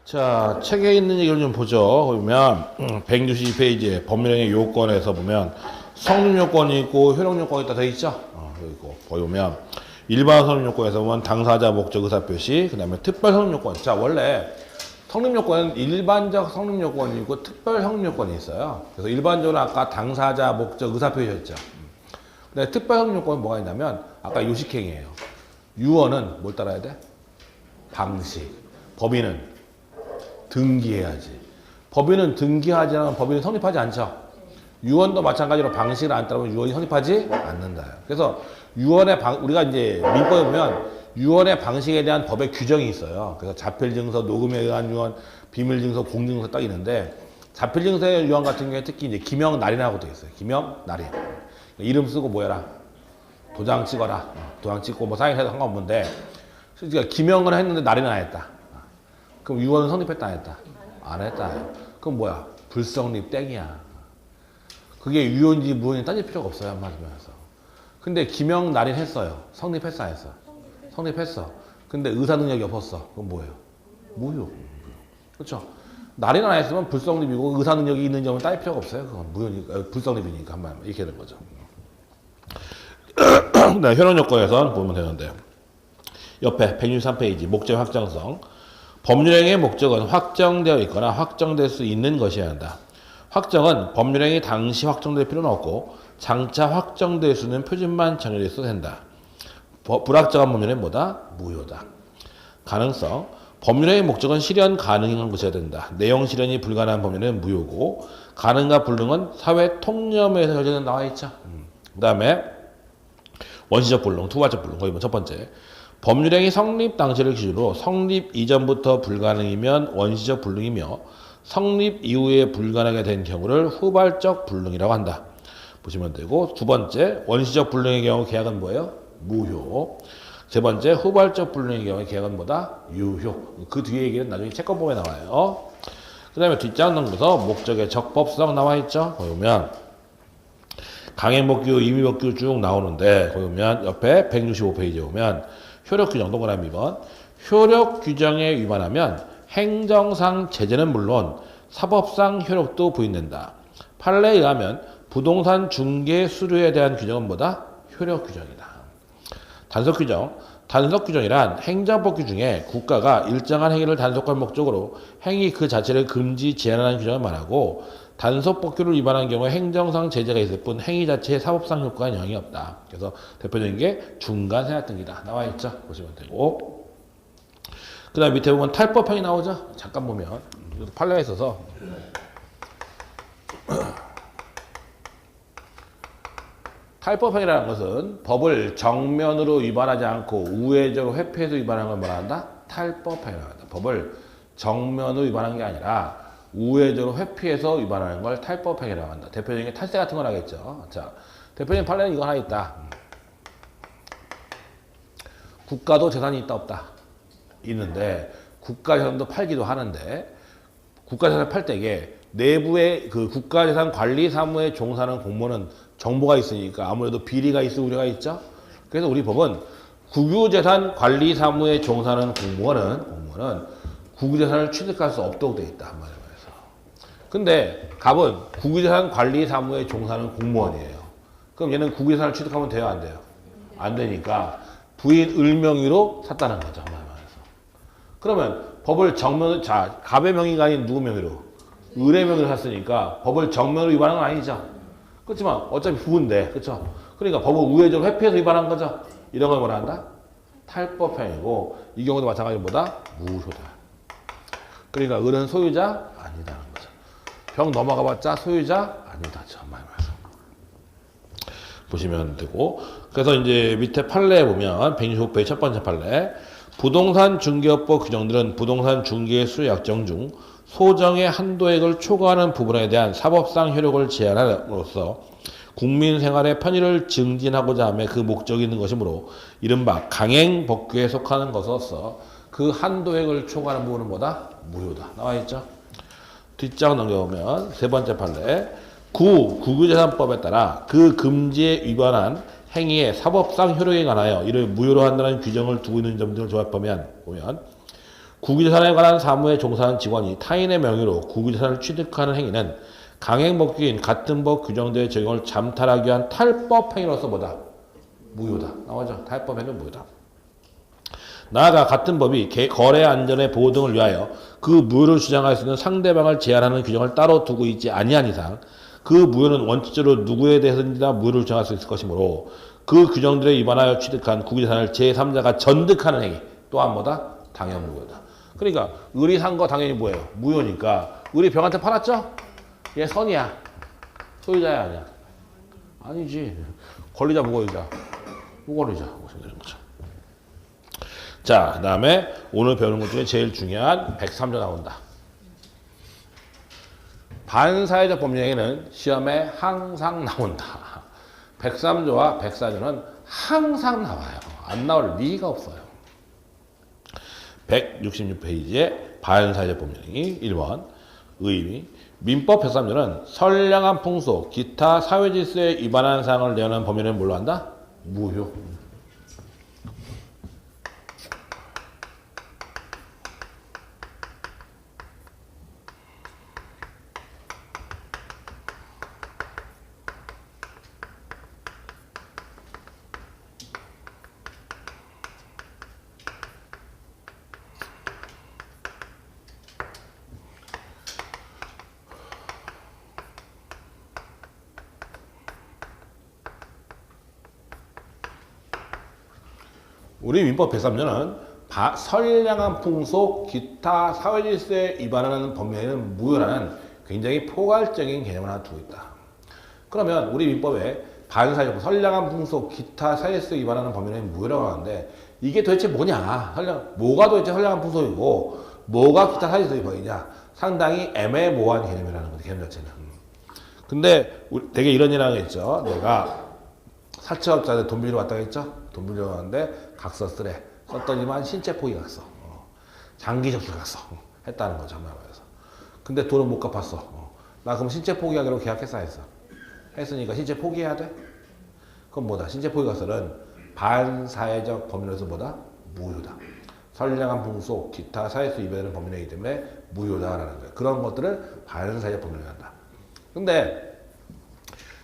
자, 책에 있는 얘기를 좀 보죠. 보면 162페이지에 법률행위 요건에서 보면 성립 요건이 있고 효력 요건이 있다 돼 있죠. 여기 있고 보면 일반 성립 요건에서 보면 당사자 목적 의사 표시, 그다음에 특별 성립 요건. 자, 원래 성립 요건은 일반적 성립 요건이 있고 특별 성립 요건이 있어요. 그래서 일반적으로 아까 당사자 목적 의사 표시였죠. 근데 특별 성립 요건은 뭐가 있냐면 아까 요식행위예요. 유언은 뭘 따라야 돼? 방식. 법인은 등기해야지. 법인은 등기하지 않으면 법인은 성립하지 않죠. 유언도 마찬가지로 방식을 안 따르면 유언이 성립하지 않는다. 그래서 유언의 우리가 이제 민법에 보면 유언의 방식에 대한 법의 규정이 있어요. 그래서 자필증서, 녹음에 의한 유언, 비밀증서, 공증서 딱 있는데 자필증서의 유언 같은 경우에 특히 이제 기명 날인하고 돼 있어요. 기명 날인. 이름 쓰고 뭐 해라. 도장 찍어라. 도장 찍고 뭐 사인해도 상관없는데 그러니까 기명을 했는데 날인은 안 했다. 그럼 유언은 성립했다 안 했다? 안 했다. 그럼 뭐야? 불성립 땡이야. 그게 유언인지 무언인지 따질 필요가 없어요. 한마디로 해서. 근데 기명 날인 했어요. 성립했어 안 했어? 성립했어. 근데 의사 능력이 없었어. 그건 뭐예요? 무효. 그렇죠? 날인 안 했으면 불성립이고 의사 능력이 있는 점은 따질 필요가 없어요. 그건 무효니까 불성립이니까 한마디로 이렇게 된 거죠. 네, 효력 요건에선 보면 되는데 옆에 163페이지 목적 확정성. 법률행위의 목적은 확정되어 있거나 확정될 수 있는 것이어야 한다. 확정은 법률행위 당시 확정될 필요는 없고 장차 확정될 수 있는 표준만 정해져 있어도 된다. 불확정한 법률행위는 뭐다? 무효다. 가능성. 법률행위 목적은 실현 가능한 것이어야 된다. 내용 실현이 불가능한 법률행위는 무효고 가능과 불능은 사회 통념에서 결정된 나와 있죠. 그 다음에 원시적 불능, 투발적 불능. 거기 첫 번째. 법률행위 성립 당시를 기준으로 성립 이전부터 불가능이면 원시적 불능이며 성립 이후에 불가능하게 된 경우를 후발적 불능이라고 한다. 보시면 되고 두 번째 원시적 불능의 경우 계약은 뭐예요? 무효. 세 번째 후발적 불능의 경우에 계약은 뭐다? 유효. 그 뒤에 얘기는 나중에 채권법에 나와요. 그 다음에 뒷장 넘겨서 목적의 적법성 나와 있죠. 거기 보면 강행법규, 임의법규 쭉 나오는데 거기 보면 옆에 165페이지에 보면 효력 규정 동그라미 2번. 효력 규정에 위반하면 행정상 제재는 물론 사법상 효력도 부인된다. 판례에 의하면 부동산 중개 수수료에 대한 규정은 뭐다? 효력 규정이다. 단속 규정. 단속 규정이란 행정법규 중에 국가가 일정한 행위를 단속할 목적으로 행위 그 자체를 금지 제한하는 규정을 말하고 단속법규를 위반한 경우에 행정상 제재가 있을 뿐 행위 자체에 사법상 효과에 영향이 없다. 그래서 대표적인 게 중간 세납 등기다. 나와 있죠. 보시면 되고. 그 다음 밑에 보면 탈법형이 나오죠. 잠깐 보면 이것도 판례가 있어서 탈법형이라는 것은 법을 정면으로 위반하지 않고 우회적으로 회피해서 위반하는 걸 말한다. 탈법형이라고 한다. 법을 정면으로 위반한 게 아니라 우회적으로 회피해서 위반하는 걸 탈법행위라고 한다. 대표적인 게 탈세 같은 걸 하겠죠. 자, 대표적인 판례는 이거 하나 있다. 국가도 재산이 있다 없다. 있는데 국가 재산도 팔기도 하는데 국가 재산을 팔 때에 내부의 그 국가 재산 관리 사무에 종사하는 공무원은 정보가 있으니까 아무래도 비리가 있을 우려가 있죠. 그래서 우리 법은 국유재산 관리 사무에 종사하는 공무원은 국유재산을 취득할 수 없도록 되어 있다. 한마디로. 근데 갑은 국유재산 관리 사무에 종사하는 공무원이에요. 그럼 얘는 국유재산을 취득하면 돼요, 안 돼요? 안 되니까 부인 을명의로 샀다는 거죠. 그러면 법을 정면으로, 자, 갑의 명의가 아닌 누구 명의로? 을의 명의로 샀으니까 법을 정면으로 위반한 건 아니죠. 그렇지만 어차피 부인데, 그렇죠? 그러니까 법을 우회적으로 회피해서 위반한 거죠. 이런 걸 뭐라 한다? 탈법형이고 이 경우도 마찬가지로 뭐다? 무효다. 그러니까 을은 소유자 아니다. 병 넘어가봤자 소유자 아니다. 정말 말씀. 보시면 되고. 그래서 이제 밑에 판례에 보면 165페이지 첫 번째 판례. 부동산 중개업법 규정들은 부동산 중개의 수요 약정 중 소정의 한도액을 초과하는 부분에 대한 사법상 효력을 제한함으로써 국민 생활의 편의를 증진하고자 하며 그 목적이 있는 것이므로 이른바 강행법규에 속하는 것으로서 그 한도액을 초과하는 부분은 뭐다? 무효다. 나와 있죠? 뒷장 넘겨보면 세 번째 판례. 국유재산법에 따라 그 금지에 위반한 행위의 사법상 효력에 관하여 이를 무효로 한다는 규정을 두고 있는 점들을 조합하면 보면 국유재산에 관한 사무에 종사하는 직원이 타인의 명의로 국유재산을 취득하는 행위는 강행법규인 같은 법 규정대의 적용을 잠탈하기 위한 탈법 행위로서 뭐다? 무효다. 나오죠? 탈법 행위는 무효다. 나아가 같은 법이 거래 안전의 보호 등을 위하여 그 무효를 주장할 수 있는 상대방을 제한하는 규정을 따로 두고 있지 아니한 이상 그 무효는 원칙적으로 누구에 대해서든지 무효를 주장할 수 있을 것이므로 그 규정들에 위반하여 취득한 국유재산을 제3자가 전득하는 행위 또한 뭐다? 당연 무효다. 그러니까 을이 산 거 당연히 뭐예요? 무효니까 을이 병한테 팔았죠? 얘 선이야. 소유자야 아니야? 아니지. 권리자 무권리자? 무권리자. 되는 거죠. 자, 그 다음에 오늘 배우는 것 중에 제일 중요한 103조 나온다. 반사회적 법령에는 시험에 항상 나온다. 103조와 104조는 항상 나와요. 안 나올 리가 없어요. 166페이지에 반사회적 법령이 1번 의미 민법 103조는 선량한 풍속, 기타 사회질서에 위반하는 사항을 내어놓은 범위는 뭘로 한다? 무효. 우리 민법 103조는 선량한 풍속, 기타 사회질서에 위반하는 범위에는 무효라는 굉장히 포괄적인 개념을 하나 두고 있다. 그러면 우리 민법에 반사회적 선량한 풍속, 기타 사회질서에 위반하는 범위는 무효라고 하는데 이게 도대체 뭐냐? 뭐가 도대체 선량한 풍속이고 뭐가 기타 사회질서의 범위냐? 상당히 애매모호한 개념이라는 거죠. 개념 자체는. 근데 되게 이런 일을 하겠죠. 내가 사채업자한테 돈 빌리러 왔다고 했죠? 돈 빌리러 왔는데 각서 쓰래. 썼더니만 신체 포기 각서. 장기 접수 각서. 했다는 거죠. 말해서. 근데 돈은 못 갚았어. 나 그럼 신체 포기하기로 계약했어 했어. 했으니까 신체 포기해야 돼? 그럼 뭐다? 신체 포기 각서는 반사회적 법률에서 뭐다? 무효다. 선량한 풍속, 기타 사회수 위반하는 법률이기 때문에 무효다라는 거예요. 그런 것들을 반사회적 법률이라고 한다. 근데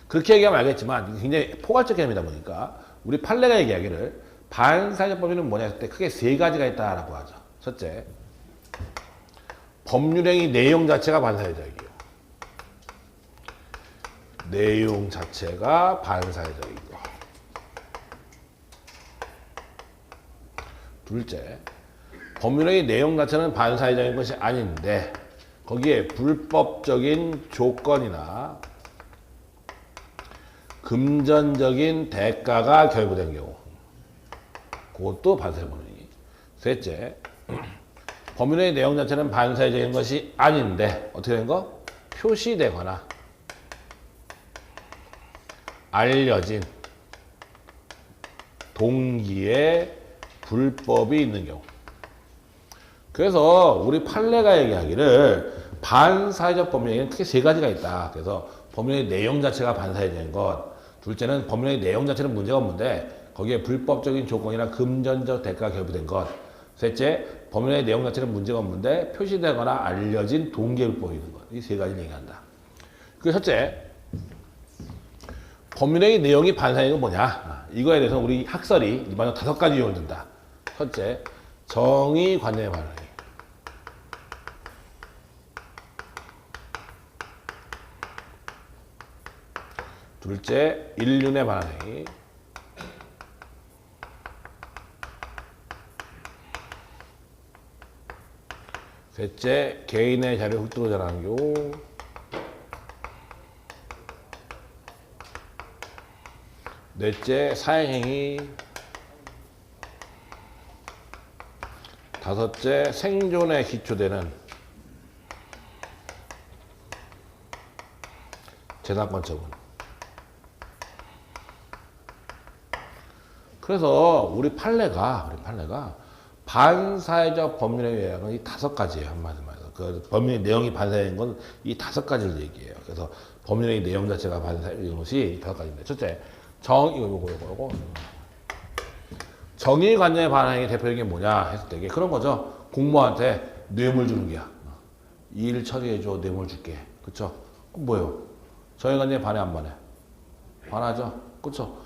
그렇게 얘기하면 알겠지만 굉장히 포괄적 개념이다 보니까 우리 판례가 얘기하기를 반사회적 법률은 뭐냐 했을 때 크게 세 가지가 있다라고 하죠. 첫째, 법률행위 내용 자체가 반사회적이에요. 내용 자체가 반사회적이고. 둘째, 법률행위 내용 자체는 반사회적인 것이 아닌데 거기에 불법적인 조건이나 금전적인 대가가 결부된 경우, 그것도 반사회적 법률이. 셋째, 법률의 내용 자체는 반사회적인 것이 아닌데 어떻게 된 거? 표시되거나 알려진 동기에 불법이 있는 경우. 그래서 우리 판례가 얘기하기를 반사회적 법률에는 크게 세 가지가 있다. 그래서 법률의 내용 자체가 반사회적인 것, 둘째는 법률의 내용 자체는 문제가 없는데 거기에 불법적인 조건이나 금전적 대가가 결부된 것, 셋째, 법률의 내용 자체는 문제가 없는데 표시되거나 알려진 동기불법이 있는 것. 이 세 가지를 얘기한다. 그리고 첫째, 법률의 내용이 반사회적인 건 뭐냐? 이거에 대해서 우리 학설이 일반적으로 5가지 유형을 든다. 첫째, 정의관념의 반응이. 둘째, 인륜의 반응이. 셋째, 개인의 자리를 훑도록 자라는 경우. 넷째, 사행행위. 다섯째, 생존에 기초되는 재산권 처분. 그래서 우리 판례가 반사회적 법률의 요약은 이 5가지예요. 한마디로 말해서. 그 법률의 내용이 반사회인 건 이 5가지를 얘기해요. 그래서 법률의 내용 자체가 반사회인 것이 5가지인데, 첫째, 정의관념의 반항의 대표적인 게 뭐냐 했을 때 이게 그런 거죠. 공모한테 뇌물 주는 계약. 일 처리해줘, 뇌물 줄게. 그쵸? 뭐예요? 정의관념에 반해, 안 반해? 반하죠? 그쵸?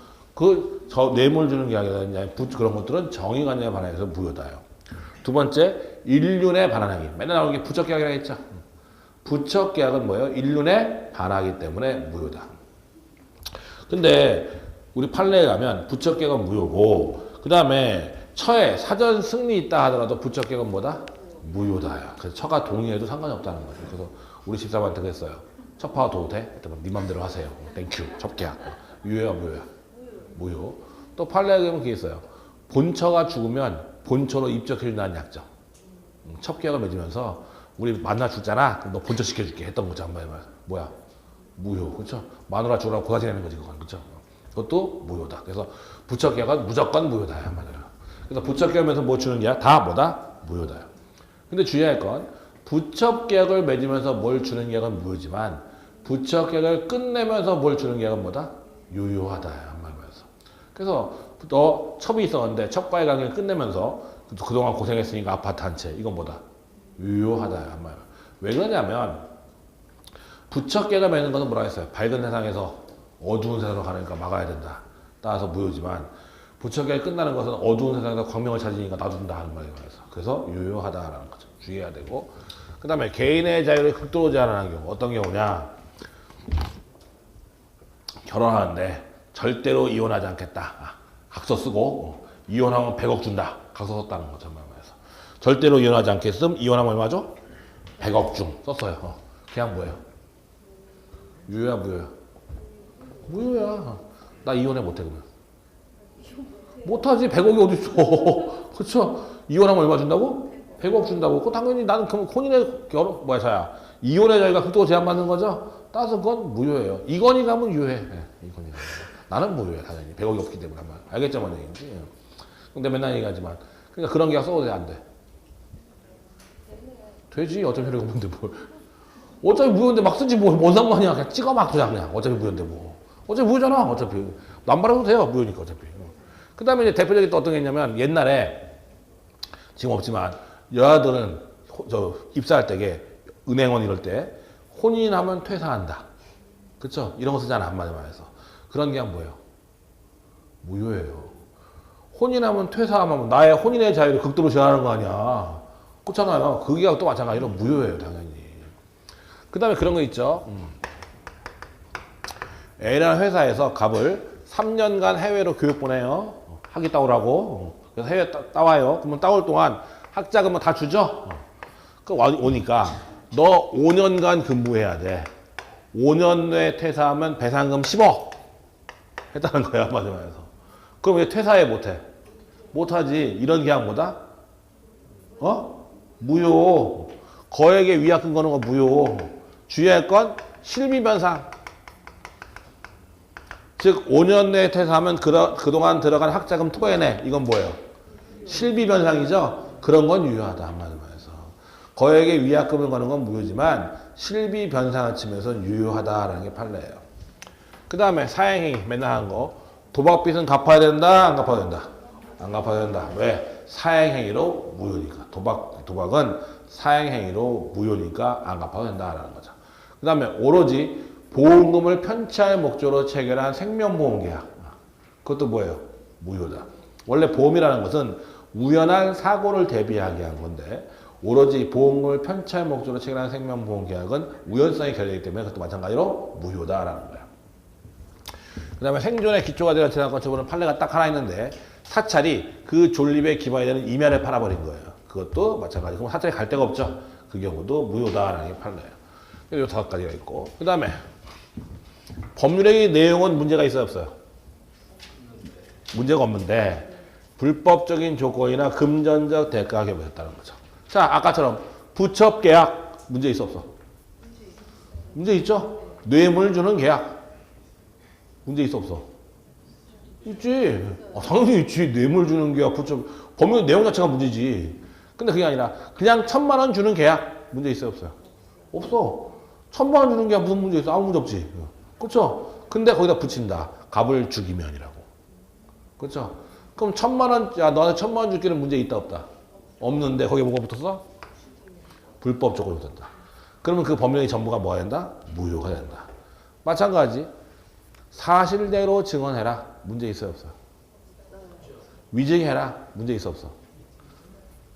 저 뇌물 주는 계약이나 그런 것들은 정의관념에 반해서 무효다요. 두 번째, 일륜에 반하는 행위. 맨날 나오는 게 부적계약이라고 했죠? 부적계약은 뭐예요? 일륜에 반하기 때문에 무효다. 근데 우리 판례에 가면 부적계약은 무효고 그 다음에 처에 사전 승리 있다 하더라도 부적계약은 뭐다? 무효다야. 그래서 처가 동의해도 상관이 없다는 거죠. 그래서 우리 집사람한테 그랬어요. 첩하고 도도 돼? 그랬더니 네 맘대로 하세요. 땡큐. 첩계약. 유효야 무효야? 무효. 또 판례에 가면 그게 있어요. 본처가 죽으면 본처로 입적해준다는 약정. 첩계약을 맺으면서 우리 마누라 죽잖아. 그럼 너 본처 시켜줄게 했던 거죠. 한마디 말. 뭐야? 무효. 그렇죠? 마누라 죽으라고 고사지 내는 거지 그건. 그렇죠? 그것도 무효다. 그래서 부처계약은 무조건 무효다. 한마디로. 그래서 부처계약하면서 뭐 주는 계약? 다 뭐다? 무효다. 근데 주의할 건 부처계약을 맺으면서 뭘 주는 계약은 무효지만 부처계약을 끝내면서 뭘 주는 계약은 뭐다? 유효하다. 한마디로. 그래서 너 첩이 있었는데 첩과의 관계를 끝내면서 그동안 고생했으니까 아파트 한 채. 이건 뭐다? 유효하다. 한마디로. 왜 그러냐면 부처계약을 맺는 것은 뭐라 했어요? 밝은 세상에서 어두운 세상으로 가니까 막아야 된다. 따라서 무효지만 부처계약이 끝나는 것은 어두운 세상에서 광명을 찾으니까 놔둔다 하는 말이에요. 그래서 유효하다라는 거죠. 주의해야 되고 그 다음에 개인의 자유를 극도로 제한하는 경우 어떤 경우냐? 결혼하는데 절대로 이혼하지 않겠다. 각서 쓰고 이혼하면 100억 준다. 각서 썼다는 거죠. 그래서 절대로 이혼하지 않겠음. 이혼하면 얼마죠? 100억 중 썼어요. 그냥 뭐예요? 유효야 무효야? 무효야. 나 이혼해 못해 그러면. 못하지. 100억이 어딨어. 그쵸? 이혼하면 얼마 준다고? 100억 준다고. 그거 당연히 나는 그럼 혼인의 결혼 뭐야 자야. 이혼의 자유가 극도로 제한받는 거죠? 따라서 그건 무효예요. 이건희 가면 유효해. 네, 이건희 가면. 나는 무효해 당연히. 100억이 없기 때문에. 알겠죠? 뭔 얘기인지. 근데 맨날 얘기하지만 그러니까 그런 계약 써도 돼? 안 돼? 되지. 어차피 효력이 없는데 뭘. 어차피 무효인데 막 쓰지 뭐. 뭔 상관이야. 그냥 찍어 막 그냥. 어차피 무효인데 뭐. 어차피 무효잖아. 어차피. 남발해도 돼요. 무효니까 어차피. 그 다음에 이제 대표적인 또 어떤 게 있냐면 옛날에 지금 없지만 여자들은 입사할 때게 은행원 이럴 때 혼인하면 퇴사한다. 그쵸? 이런 거 쓰잖아. 한마디 말해서. 그런 게 뭐예요? 무효예요. 혼인하면 퇴사하면 나의 혼인의 자유를 극도로 제한하는 거 아니야. 그렇잖아요. 그게 또 마찬가지로 무효예요. 당연히. 그 다음에 그런 거 있죠. A라는 회사에서 갑을 3년간 해외로 교육 보내요. 학위 따오라고. 그래서 해외 따와요. 그러면 따올 동안 학자금은 다 주죠? 그 오니까 너 5년간 근무해야 돼. 5년 내에 퇴사하면 배상금 10억 했다는 거야. 한마디로 해서. 그럼 왜 퇴사해 못해? 못하지. 이런 계약보다 무효. 거액의 위약금 거는 거 무효. 주의할 건 실비변상. 즉 5년 내에 퇴사하면 그동안 들어간 학자금 토해내. 이건 뭐예요? 실비변상이죠. 그런 건 유효하다. 한마디로 해서. 거액의 위약금을 거는 건 무효지만 실비변상을 치면서 유효하다라는 게 판례예요. 그 다음에 사행행위 맨날 하는 거. 도박빚은 갚아야 된다? 안 갚아야 된다? 안 갚아야 된다. 왜? 사행행위로 무효니까. 도박은 사행행위로 무효니까 안 갚아도 된다라는 거죠. 그 다음에 오로지 보험금을 편취할 목적으로 체결한 생명보험계약. 그것도 뭐예요? 무효다. 원래 보험이라는 것은 우연한 사고를 대비하게 한 건데 오로지 보험금을 편취할 목적으로 체결한 생명보험계약은 우연성이 결여되기 때문에 그것도 마찬가지로 무효다라는 거예요. 그 다음에 생존의 기초가 되는 재산권처분은 판례가 딱 하나 있는데 사찰이 그 존립에 기반이 되는 임야를 팔아버린 거예요. 그것도 마찬가지. 그럼 사찰이 갈 데가 없죠. 그 경우도 무효다라는 게 판례예요. 이 5가지가 있고 그 다음에 법률의 내용은 문제가 있어요 없어요? 문제가 없는데 불법적인 조건이나 금전적 대가가 결부됐다는 거죠. 자 아까처럼 부첩계약 문제 있어 없어? 문제 있죠? 뇌물 주는 계약 문제 있어 없어? 있지. 당연히 있지. 뇌물 주는 계약 부첩 법률 내용 자체가 문제지. 근데 그게 아니라 그냥 1,000만 원 주는 계약 문제 있어요 없어요? 없어. 1,000만 원 주는 계약 무슨 문제 있어? 아무 문제 없지. 그렇죠? 근데 거기다 붙인다. 갑을 죽이면이라고. 그렇죠? 그럼 1,000만 원, 야 너한테 1,000만 원 줄게는 문제 있다 없다? 없는데 거기에 뭐가 붙었어? 불법 조건이 붙었다. 그러면 그 법령이 전부가 뭐가 된다? 무효가 된다. 마찬가지 사실대로 증언해라. 문제 있어요 없어? 위증해라. 문제 있어 없어?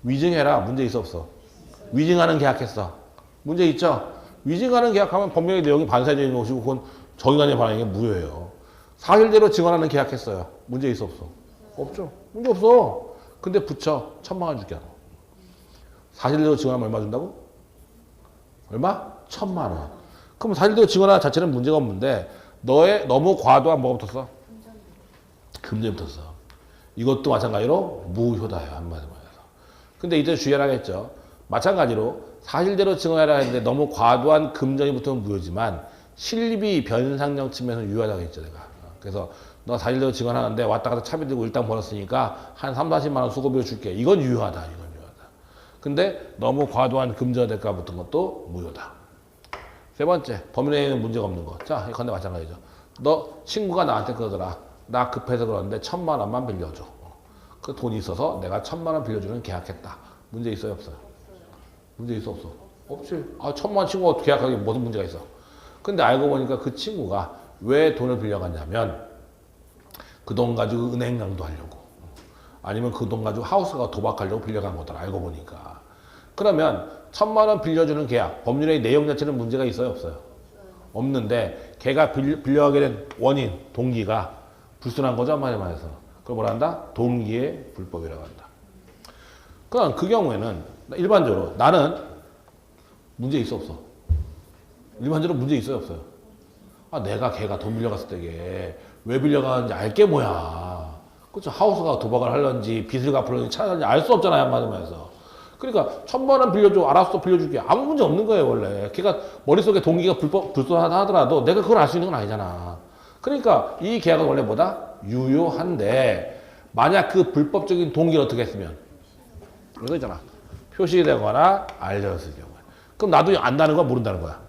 위증해라. 문제 있어 없어? 위증하는 계약했어. 문제 있죠? 위증하는 계약하면 법령의 내용이 반사적인 것이고 그건 정의관의 반응이 무효예요. 사실대로 증언하는 계약했어요. 문제 있어 없어? 없죠. 문제 없어. 근데 붙여 1,000만 원 줄게. 사실대로 증언하면 얼마 준다고? 얼마? 1,000만 원. 그럼 사실대로 증언하는 자체는 문제가 없는데 너의 너무 과도한 뭐가 붙었어? 금전이 붙었어. 이것도 마찬가지로 무효다요. 한마디로 말해서. 근데 이제 주의하라겠죠. 마찬가지로 사실대로 증언하라 했는데 너무 과도한 금전이 붙으면 무효지만 실비 변상령 측면에서 유효하다고 했죠. 내가. 그래서 너 사실대로 증언하는데 왔다 갔다 차비 들고 일당 벌었으니까 한 3, 40만 원 수고비로 줄게. 이건 유효하다. 이건 유효하다. 근데 너무 과도한 금전 대가 붙은 것도 무효다. 세 번째, 법률에는 문제가 없는 거. 자, 이건데 마찬가지죠. 너 친구가 나한테 그러더라. 나 급해서 그러는데 1,000만 원만 빌려줘. 그 돈이 있어서 내가 1,000만 원 빌려주는 계약했다. 문제 있어요 없어요? 문제 있어 없어? 없지. 아 1,000만 원 친구가 계약하기 무슨 문제가 있어? 근데 알고 보니까 그 친구가 왜 돈을 빌려갔냐면 그 돈 가지고 은행 강도하려고 아니면 그 돈 가지고 하우스가 도박하려고 빌려간 거더라. 알고 보니까. 그러면 1,000만 원 빌려주는 계약, 법률의 내용 자체는 문제가 있어요 없어요? 없는데 걔가 빌려가게 된 원인, 동기가 불순한 거죠. 한마디로 말해서. 그걸 뭐라 한다? 동기의 불법이라고 한다. 그럼 그 경우에는 일반적으로 나는 문제 있어 없어? 일반적으로 문제 있어요 없어요? 아 내가 걔가 돈 빌려갔을 때게 왜 빌려가는지 알게 뭐야. 그렇죠. 하우스가 도박을 하려는지 빚을 갚으려는지 찾아는지 알 수 없잖아요. 한마디로 해서. 그러니까 1,000만 원 빌려줘. 알았어 빌려줄게. 아무 문제 없는 거예요 원래. 걔가 머릿속에 동기가 불순하다 하더라도 내가 그걸 알 수 있는 건 아니잖아. 그러니까 이 계약은 원래 뭐다? 유효한데 만약 그 불법적인 동기를 어떻게 했으면 이거 있잖아. 표시되거나 알려졌을 경우에. 그럼 나도 안다는 거야 모른다는 거야?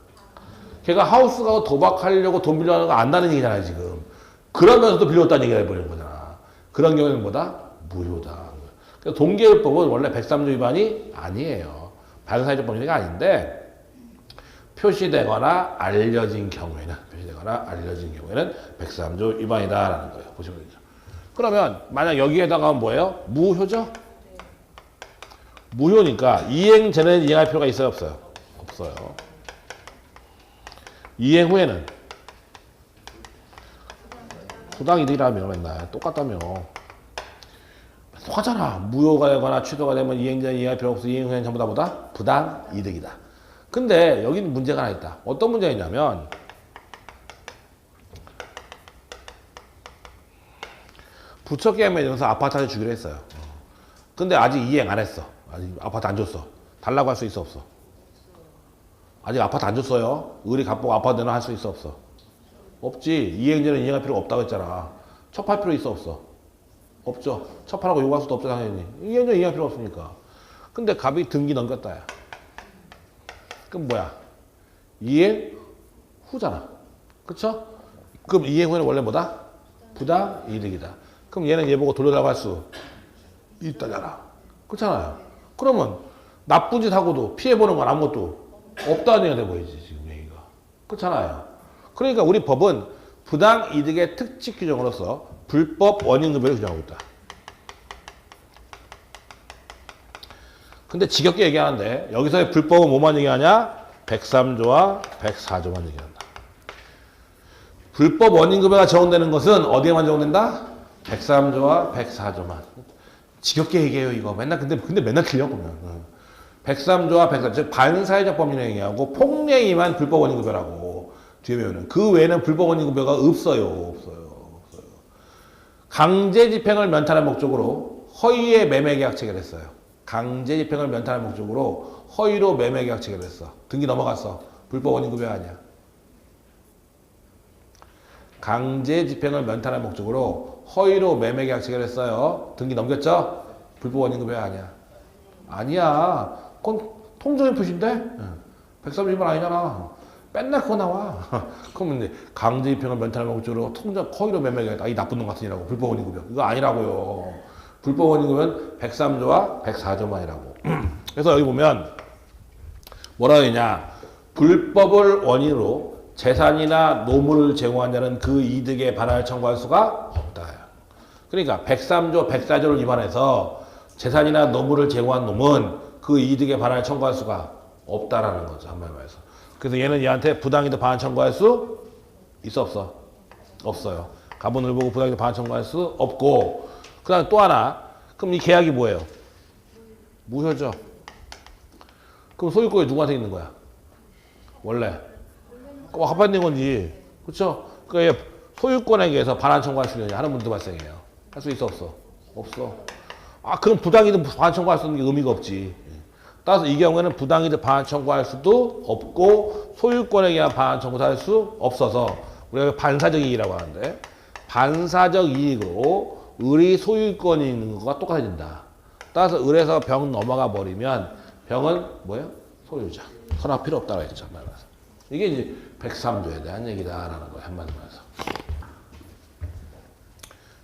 걔가 하우스 가고 도박하려고 돈 빌려가는 거 안다는 얘기잖아요 지금. 그러면서도 빌려왔다는 얘기를 해버리는 거잖아. 그런 경우에는 뭐다? 무효다. 그래서 동계율법은 원래 103조 위반이 아니에요. 발생사회적 범죄가 아닌데 표시되거나 알려진 경우에는 103조 위반이다라는 거예요. 보시면 되죠. 그러면 만약 여기에다가 뭐예요? 무효죠? 무효니까 이행전에는 이행할 필요가 있어요 없어요? 없어요. 이행 후에는 부당이득이라며 맨날 똑같다며. 똑같잖아. 무효가 되거나 취소가 되면 이행전에 이행할 필요 없어. 이행 후에는 전부 다 뭐다? 부당이득이다. 근데 여기는 문제가 하나 있다. 어떤 문제가 있냐면 부처계약 맺으면서 아파트를 주기로 했어요. 근데 아직 이행 안 했어. 아직 아파트 안 줬어. 달라고 할 수 있어 없어? 아직 아파트 안 줬어요. 의리 갚고 아파트는 할 수 있어 없어? 없지. 이행전에 이행할 필요가 없다고 했잖아. 첩할 필요 있어 없어? 없죠. 첩하라고 요구할 수도 없죠 당연히. 이행전에 이행할 필요 없으니까. 근데 갑이 등기 넘겼다 야. 그럼 뭐야? 이행 후잖아. 그쵸? 그럼 이행 후에는 원래 뭐다? 부당이득이다. 그럼 얘는 얘 보고 돌려달라고 할 수 있다잖아. 그렇잖아요. 그러면 나쁜 짓 하고도 피해보는 건 아무것도 없다는 얘기가 돼 보이지 지금 얘기가. 그렇잖아요. 그러니까 우리 법은 부당이득의 특칙 규정으로서 불법 원인급여를 규정하고 있다. 근데 지겹게 얘기하는데 여기서의 불법은 뭐만 얘기하냐? 103조와 104조만 얘기한다. 불법 원인급여가 적용되는 것은 어디에만 적용된다? 103조와 104조만. 지겹게 얘기해요 이거. 맨날 근데 맨날 틀려 보면. 103조와 104조 즉 반사회적 법률행위하고 폭행위만 불법 원인급여라고 뒤에 배우는. 그 외에는 불법 원인급여가 없어요. 강제집행을 면탈할 목적으로 허위의 매매계약 체결했어요. 강제집행을 면탈할 목적으로 허위로 매매계약 체결했어. 등기 넘어갔어. 불법 원인급여 아니야. 강제집행을 면탈할 목적으로 허위로 매매계약 체결했어요. 등기 넘겼죠? 불법 원인급여 아니야. 아니야. 그건 통정의 표시인데? 130만 아니잖아. 맨날 그거 나와. 그러면 이제 강제집행을 면탈할 목적으로 통정 허위로 매매계약 이 나쁜 놈 같으니라고 불법 원인급여. 이거 아니라고요. 불법 원인이면 103조와 104조만이라고. 그래서 여기 보면 뭐라 그러냐. 불법을 원인으로 재산이나 노무를 제공한 자는 그 이득에 반환을 청구할 수가 없다. 그러니까 103조, 104조를 위반해서 재산이나 노무를 제공한 놈은 그 이득에 반환을 청구할 수가 없다라는 거죠. 한마디 말해서. 그래서 얘는 얘한테 부당이득 반환 청구할 수 있어 없어? 없어요. 가분을 보고 부당이득 반환 청구할 수 없고, 그 다음에 또 하나. 그럼 이 계약이 뭐예요? 무효죠. 그럼 소유권이 누구한테 있는 거야? 원래 합반된 건지, 그렇죠? 그 소유권에 의해서 반환 청구할 수 있느냐 하는 문제도 발생해요. 할 수 있어 없어? 없어. 아, 그럼 부당이득 반환 청구할 수 있는 게 의미가 없지. 따라서 이 경우에는 부당이득 반환 청구할 수도 없고 소유권에 의한 반환 청구도 할 수 없어서 우리가 반사적 이익이라고 하는데, 반사적 이익으로 을이 소유권이 있는 것과 똑같아진다. 따라서 을에서 병 넘어가 버리면 병은 뭐예요? 소유자. 선악 필요 없다고 했죠. 말해서. 이게 이제 103조에 대한 얘기다라는 거예요. 한마디로 해서.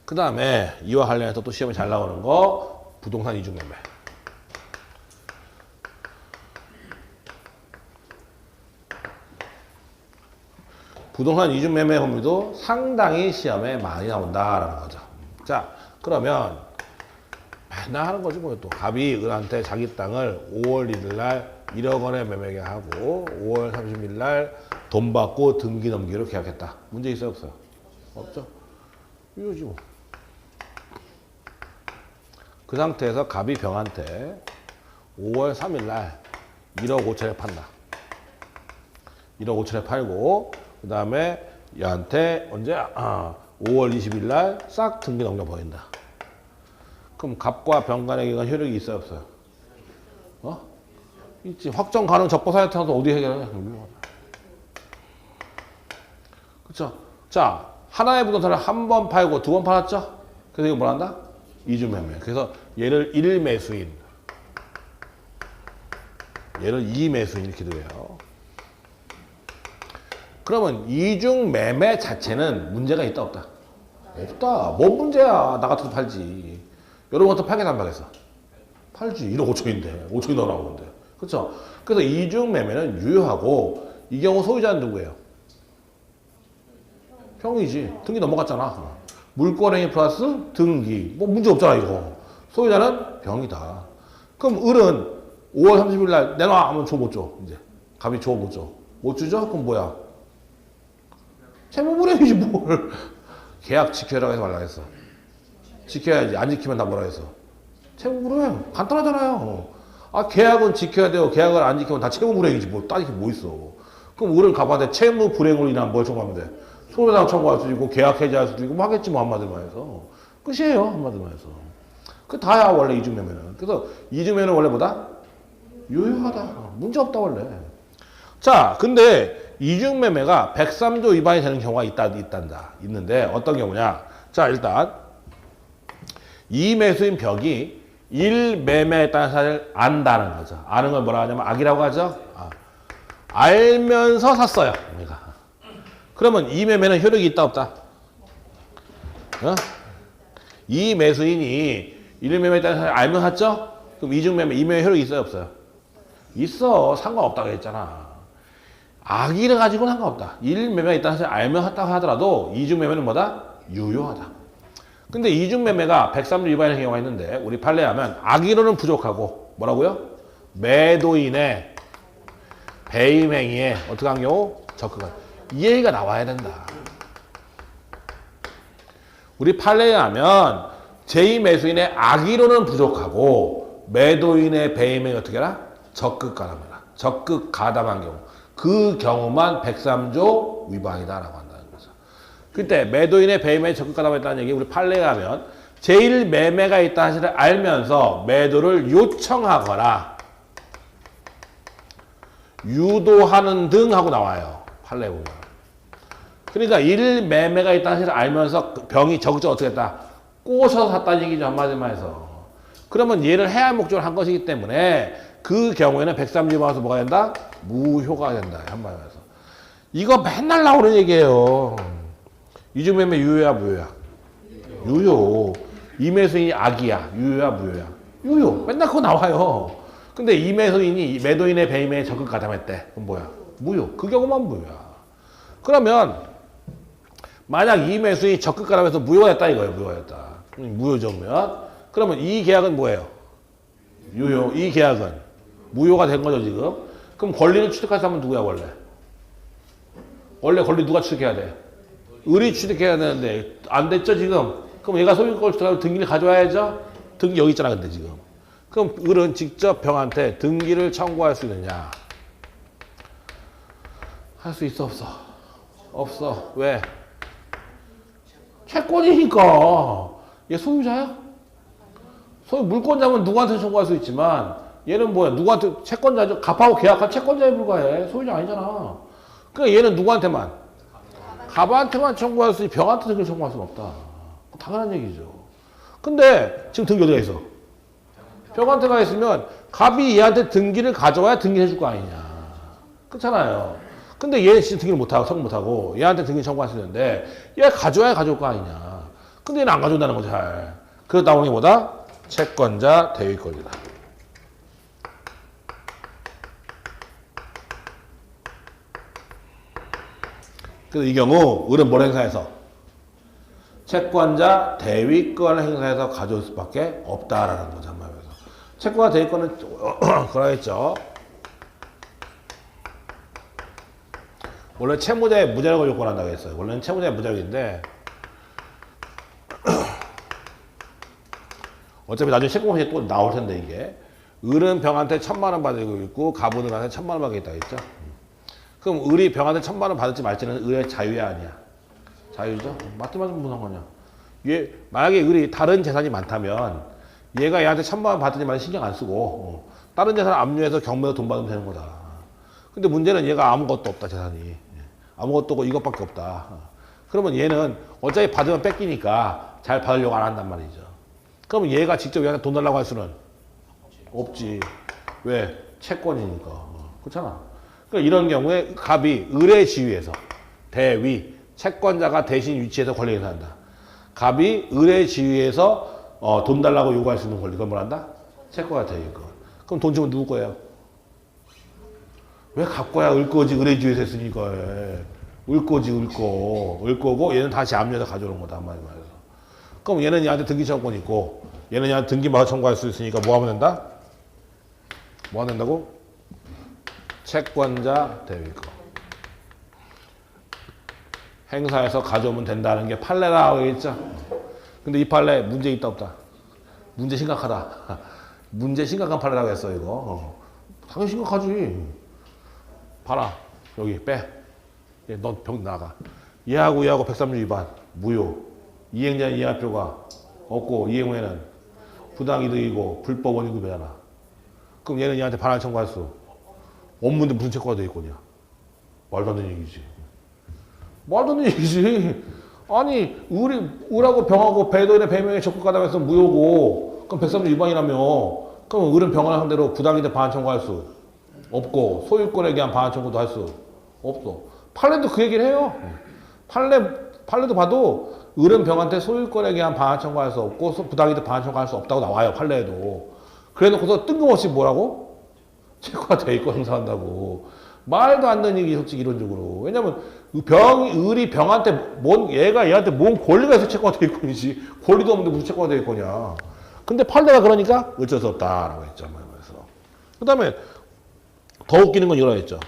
그 다음에 이와 관련해서 또 시험에 잘 나오는 거 부동산 이중매매. 부동산 이중매매 범위도 상당히 시험에 많이 나온다라는 거죠. 자, 그러면 맨날 하는 거지 뭐. 또 갑이 을한테 자기 땅을 5월 1일 날 1억 원에 매매 계약하고 5월 30일 날 돈 받고 등기 넘기로 계약했다. 문제 있어요 없어요? 없죠. 이거지 뭐. 그 상태에서 갑이 병한테 5월 3일 날 1억 5천에 판다. 1억 5천에 팔고, 그 다음에 얘한테 언제? 5월 20일 날 싹 등기 넘겨버린다. 그럼 갑과 병 간의 계약은 효력이 있어요 없어요? 있지. 확정 가능 적법 사유에 타서 어디 해결해? 그쵸? 자, 하나의 부동산을 한 번 팔고 두 번 팔았죠? 그래서 이거 뭐라 한다? 이중매매. 그래서 얘를 1매수인, 얘를 2매수인 이렇게 돼요. 그러면 이중매매 자체는 문제가 있다 없다? 없다. 뭔 문제야. 나 같아도 팔지. 여러분 같은 팔겠다 안 팔겠어? 팔지. 1억 5천인데 5천이 더 나오는데. 그렇죠? 그래서 이중매매는 유효하고, 이 경우 소유자는 누구예요? 평이지. 등기 넘어갔잖아. 물권행위 플러스 등기. 뭐 문제 없잖아 이거. 소유자는 병이다. 그럼 을은 5월 30일 날 내놔 하면 줘 못 줘? 이제 갑이 줘 못 줘? 못 주죠? 그럼 뭐야? 채무불이행이지 뭘. 계약 지켜라고 해서 말라 했어. 지켜야지. 안 지키면 다 뭐라 했어? 채무불이행. 간단하잖아요. 아, 계약은 지켜야 돼요. 계약을 안 지키면 다 채무불이행이지 뭐 따질 게 뭐 있어. 그럼 을은 갑한테 채무불이행으로 인한 뭘 청구하면 돼? 손해배상 청구할 수도 있고 계약 해지할 수도 있고 뭐 하겠지 뭐 한마디만 해서. 끝이에요 한마디만 해서. 그 다야 원래 이중매매는. 그래서 이중매매는 원래 뭐다? 유효하다. 문제 없다 원래. 자, 근데 이중매매가 103조 위반이 되는 경우가 있는데 어떤 경우냐? 자, 일단 이 매수인 벽이 1매매에 따른 사실을 안다는 거죠. 아는 걸 뭐라 하냐면 악이라고 하죠. 알면서 샀어요. 우리가. 그러면 이 매매는 효력이 있다 없다? 이 매수인이 1매매에 따른 사실을 알면 샀죠? 그럼 이중매매, 이매매 효력이 있어요 없어요? 있어. 상관없다고 했잖아. 악의를 가지고는 상관없다. 1매매가 있다는 사실을 알면 샀다고 하더라도 이중매매는 뭐다? 유효하다. 근데 이중매매가 103조 위반의 경우가 있는데 우리 판례하면 악의로는 부족하고 뭐라고요? 매도인의 배임행위에 어떻게 한 경우? 적극한. 이 얘기가 나와야 된다. 우리 판례에 하면 제2매수인의 악의로는 부족하고 매도인의 배임행위 어떻게 하라? 적극 가담하라. 적극 가담한 경우. 그 경우만 103조 위반이다라고 한다는 거죠. 그때 매도인의 배임행위에 적극 가담했다는 얘기 우리 판례에 하면 제1매매가 있다는 사실을 알면서 매도를 요청하거나 유도하는 등 하고 나와요. 판례에 보면. 그러니까 1매매가 있다는 사실을 알면서 병이 적극적으로 어떻게 했다? 꼬셔서 샀다는 얘기죠. 한마디만 해서. 그러면 얘를 해야 할 목적을 한 것이기 때문에 그 경우에는 103조 위반해서 뭐가 된다? 무효가 된다. 한마디만 해서. 이거 맨날 나오는 얘기예요. 이중매매 유효야 무효야? 유효. 임매수인이 악이야, 유효야, 무효야? 유효. 맨날 그거 나와요. 근데 임매수인이 매도인의 배임에 적극 가담했대. 그럼 뭐야? 무효. 그 경우만 무효야. 그러면 만약 임매수인이 적극 가담해서 무효가 됐다 이거예요. 무효가 됐다. 무효죠면 그러면 이 계약은 뭐예요? 유효. 이 계약은 무효가 된 거죠 지금. 그럼 권리를 취득할 사람은 누구야 원래? 원래 권리 누가 취득해야 돼? 을이 취득해야 되는데 안 됐죠 지금. 그럼 얘가 소유권을 취득하면 등기를 가져와야죠. 등기 여기 있잖아 근데 지금. 그럼 을은 직접 병한테 등기를 청구할 수 있느냐? 할 수 있어 없어? 없어. 왜? 채권이니까. 얘 소유자야? 소유 물권자면 누구한테 청구할 수 있지만 얘는 뭐야? 누구한테 채권자죠? 갑하고 계약한 채권자에 불과해. 소유자 아니잖아. 그러니까 얘는 누구한테만? 갑한테만 청구할 수 있지 병한테 등기를 청구할 수는 없다. 당연한 얘기죠. 근데 지금 등기 어디가 있어? 병한테 가 있으면 갑이 얘한테 등기를 가져와야 등기해 줄 거 아니냐. 그렇잖아요. 근데 얘는 진짜 등기를 못하고 성공 못하고 얘한테 등기 청구할 수 있는데 얘가 가져와야 가져올 거 아니냐. 근데 얘는 안 가져온다는 거죠. 잘. 그래서 나오는 게 뭐다? 채권자 대위권이다. 그래서 이 경우 을은 뭘 행사해서? 채권자 대위권을 행사해서 가져올 수밖에 없다라는 거죠. 한마디로. 채권자 대위권은 그러겠죠. 원래 채무자의 무자력을 요건한다고 했어요. 원래는 채무자의 무자력인데 어차피 나중에 채권이 또 나올 텐데 이게 을은 병한테 1,000만 원 받고 있고 갑은 을한테 1,000만 원 받겠다 했죠. 그럼 을이 병한테 1,000만 원 받을지 말지는 을의 자유야 아니야? 자유죠. 맞든 무슨 상관이야. 얘 만약에 을이 다른 재산이 많다면 얘가 얘한테 1,000만 원 받든지 말든 신경 안 쓰고 다른 재산 압류해서 경매로 돈 받으면 되는 거다. 근데 문제는 얘가 아무것도 없다 재산이. 아무것도 없고 이것밖에 없다. 그러면 얘는 어차피 받으면 뺏기니까 잘 받으려고 안 한단 말이죠. 그러면 얘가 직접 얘한테 돈 달라고 할 수는 없지. 왜? 채권이니까. 그렇잖아. 그러니까 이런 경우에 갑이 을의 지위에서 대위, 채권자가 대신 위치해서 권리 행사한다. 갑이 을의 지위에서 돈 달라고 요구할 수 있는 권리. 그건 뭐란다? 채권자 대위권. 그럼 돈 주면 누구 거예요? 왜 갑거야? 을 거지. 을의 지위에서 했으니까. 을 거지. 을 거. 을 거고 얘는 다시 압류해서 가져오는 거다. 한마디 말해서. 그럼 얘는 얘한테 등기 청구권 있고 얘는 얘한테 등기마다 청구할 수 있으니까 뭐 하면 된다? 뭐 하면 된다고? 채권자 대위권. 행사해서 가져오면 된다는 게 판례라고 했죠. 근데 이 판례 문제 있다 없다? 문제 심각하다. 문제 심각한 판례라고 했어 이거. 당연히 심각하지. 봐라. 여기 빼. 넌 병 나가. 얘하고 103조 위반. 무효. 이행자 이행표가 없고 이행 후에는 부당이득이고 불법 원인구매잖아. 그럼 얘는 얘한테 반환 청구할 수 없는데 무슨 채권가 돼 있거냐? 말도 안 되는 얘기지. 말도 안 되는 얘기지. 아니 을하고 병하고 배도인의 배명에 적극 가담해서 무효고 그럼 103조 위반이라며. 그럼 을은 병을 상대로 부당이득 반환 청구할 수 없고 소유권에 대한 반환 청구도 할 수 없어. 판례도 그 얘기를 해요. 판례도 봐도 을은 병한테 소유권에 대한 반환 청구할 수 없고 부당이득 반환 청구할 수 없다고 나와요. 판례에도. 그래놓고서 뜬금없이 뭐라고? 채권자 대위권 행사한다고. 말도 안 되는 얘기 솔직히 이론적으로. 왜냐면 을이 병한테 얘가 얘한테 뭔 권리가 있어 채권자 대위권이지. 권리도 없는데 무슨 채권자 대위권이야. 근데 판례가 그러니까 어쩔 수 없다라고 했죠. 그래서 그 다음에 더 웃기는 건 이거라 했죠.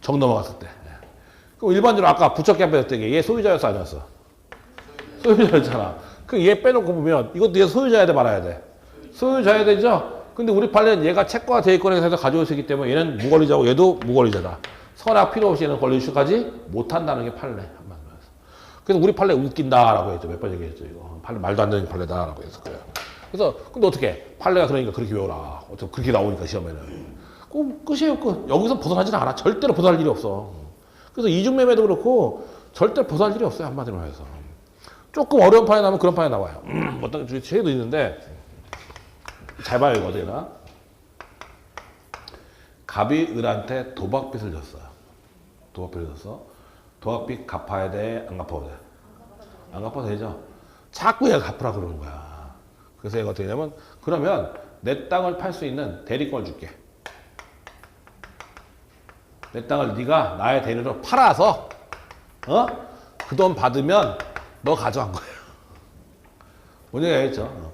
정 넘어갔을 때. 그럼 일반적으로 아까 부착계약 뺐을 때 얘 소유자였어 아니었어? 소유자였잖아. 그럼 얘 빼놓고 보면 이것도 얘 소유자야 돼 말아야 돼? 소유자야 되죠? 근데 우리 판례는 얘가 채권과 대위권에 해서 가져올 수 있기 때문에 얘는 무권리자고 얘도 무권리자다. 선악 필요 없이 얘는 권리 취득하지 못한다는 게 판례. 그래서 우리 판례 웃긴다라고 했죠. 몇 번 얘기했죠. 이거 판례 말도 안 되는 판례다라고 해서 그래요. 그래서 근데 어떻게 판례가 그러니까 그렇게 외워라. 어차피 그렇게 나오니까 시험에는. 그럼 끝이에요. 끝. 여기서 벗어나지는 않아. 절대로 벗어날 일이 없어. 그래서 이중매매도 그렇고 절대로 벗어날 일이 없어요. 한마디로 해서. 조금 어려운 판에 나오면 그런 판에 나와요. 어떤 책도 있는데 잘 봐요. 이거 어떻게 나? 갑이 을한테 도박빚을 졌어요. 도박빚을 졌어. 도박빚 갚아야 돼? 안 갚아도 돼? 안 갚아도 되죠. 자꾸 얘가 갚으라 그러는 거야. 그래서 얘가 어떻게 되냐면 그러면 내 땅을 팔 수 있는 대리권을 줄게. 내 땅을 네가 나의 대리로 팔아서 그 돈 받으면 너 가져간 거예요. 뭔 얘기 알겠죠?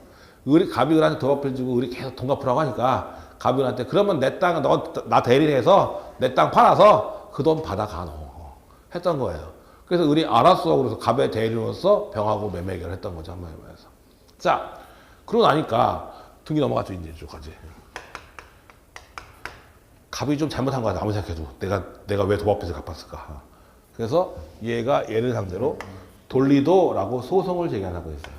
갑이 을한테 돈 갚아주고 을이 계속 돈 갚으라고 하니까 갑이 을한테 그러면 내 땅 나 대리해서 내 땅 팔아서 그 돈 받아가 너 했던 거예요. 그래서 을이 알았어. 그래서 갑의 대리로서 병하고 매매 해결을 했던 거죠. 한마디 말해서. 자, 그러고 나니까 등기 넘어갔죠. 이제 쭉까지. 갑이 좀 잘못한 거야. 아무리 생각해도. 내가 왜 도박빚을 갚았을까. 그래서 얘를 상대로 돌리도라고 소송을 제기하고 있어요.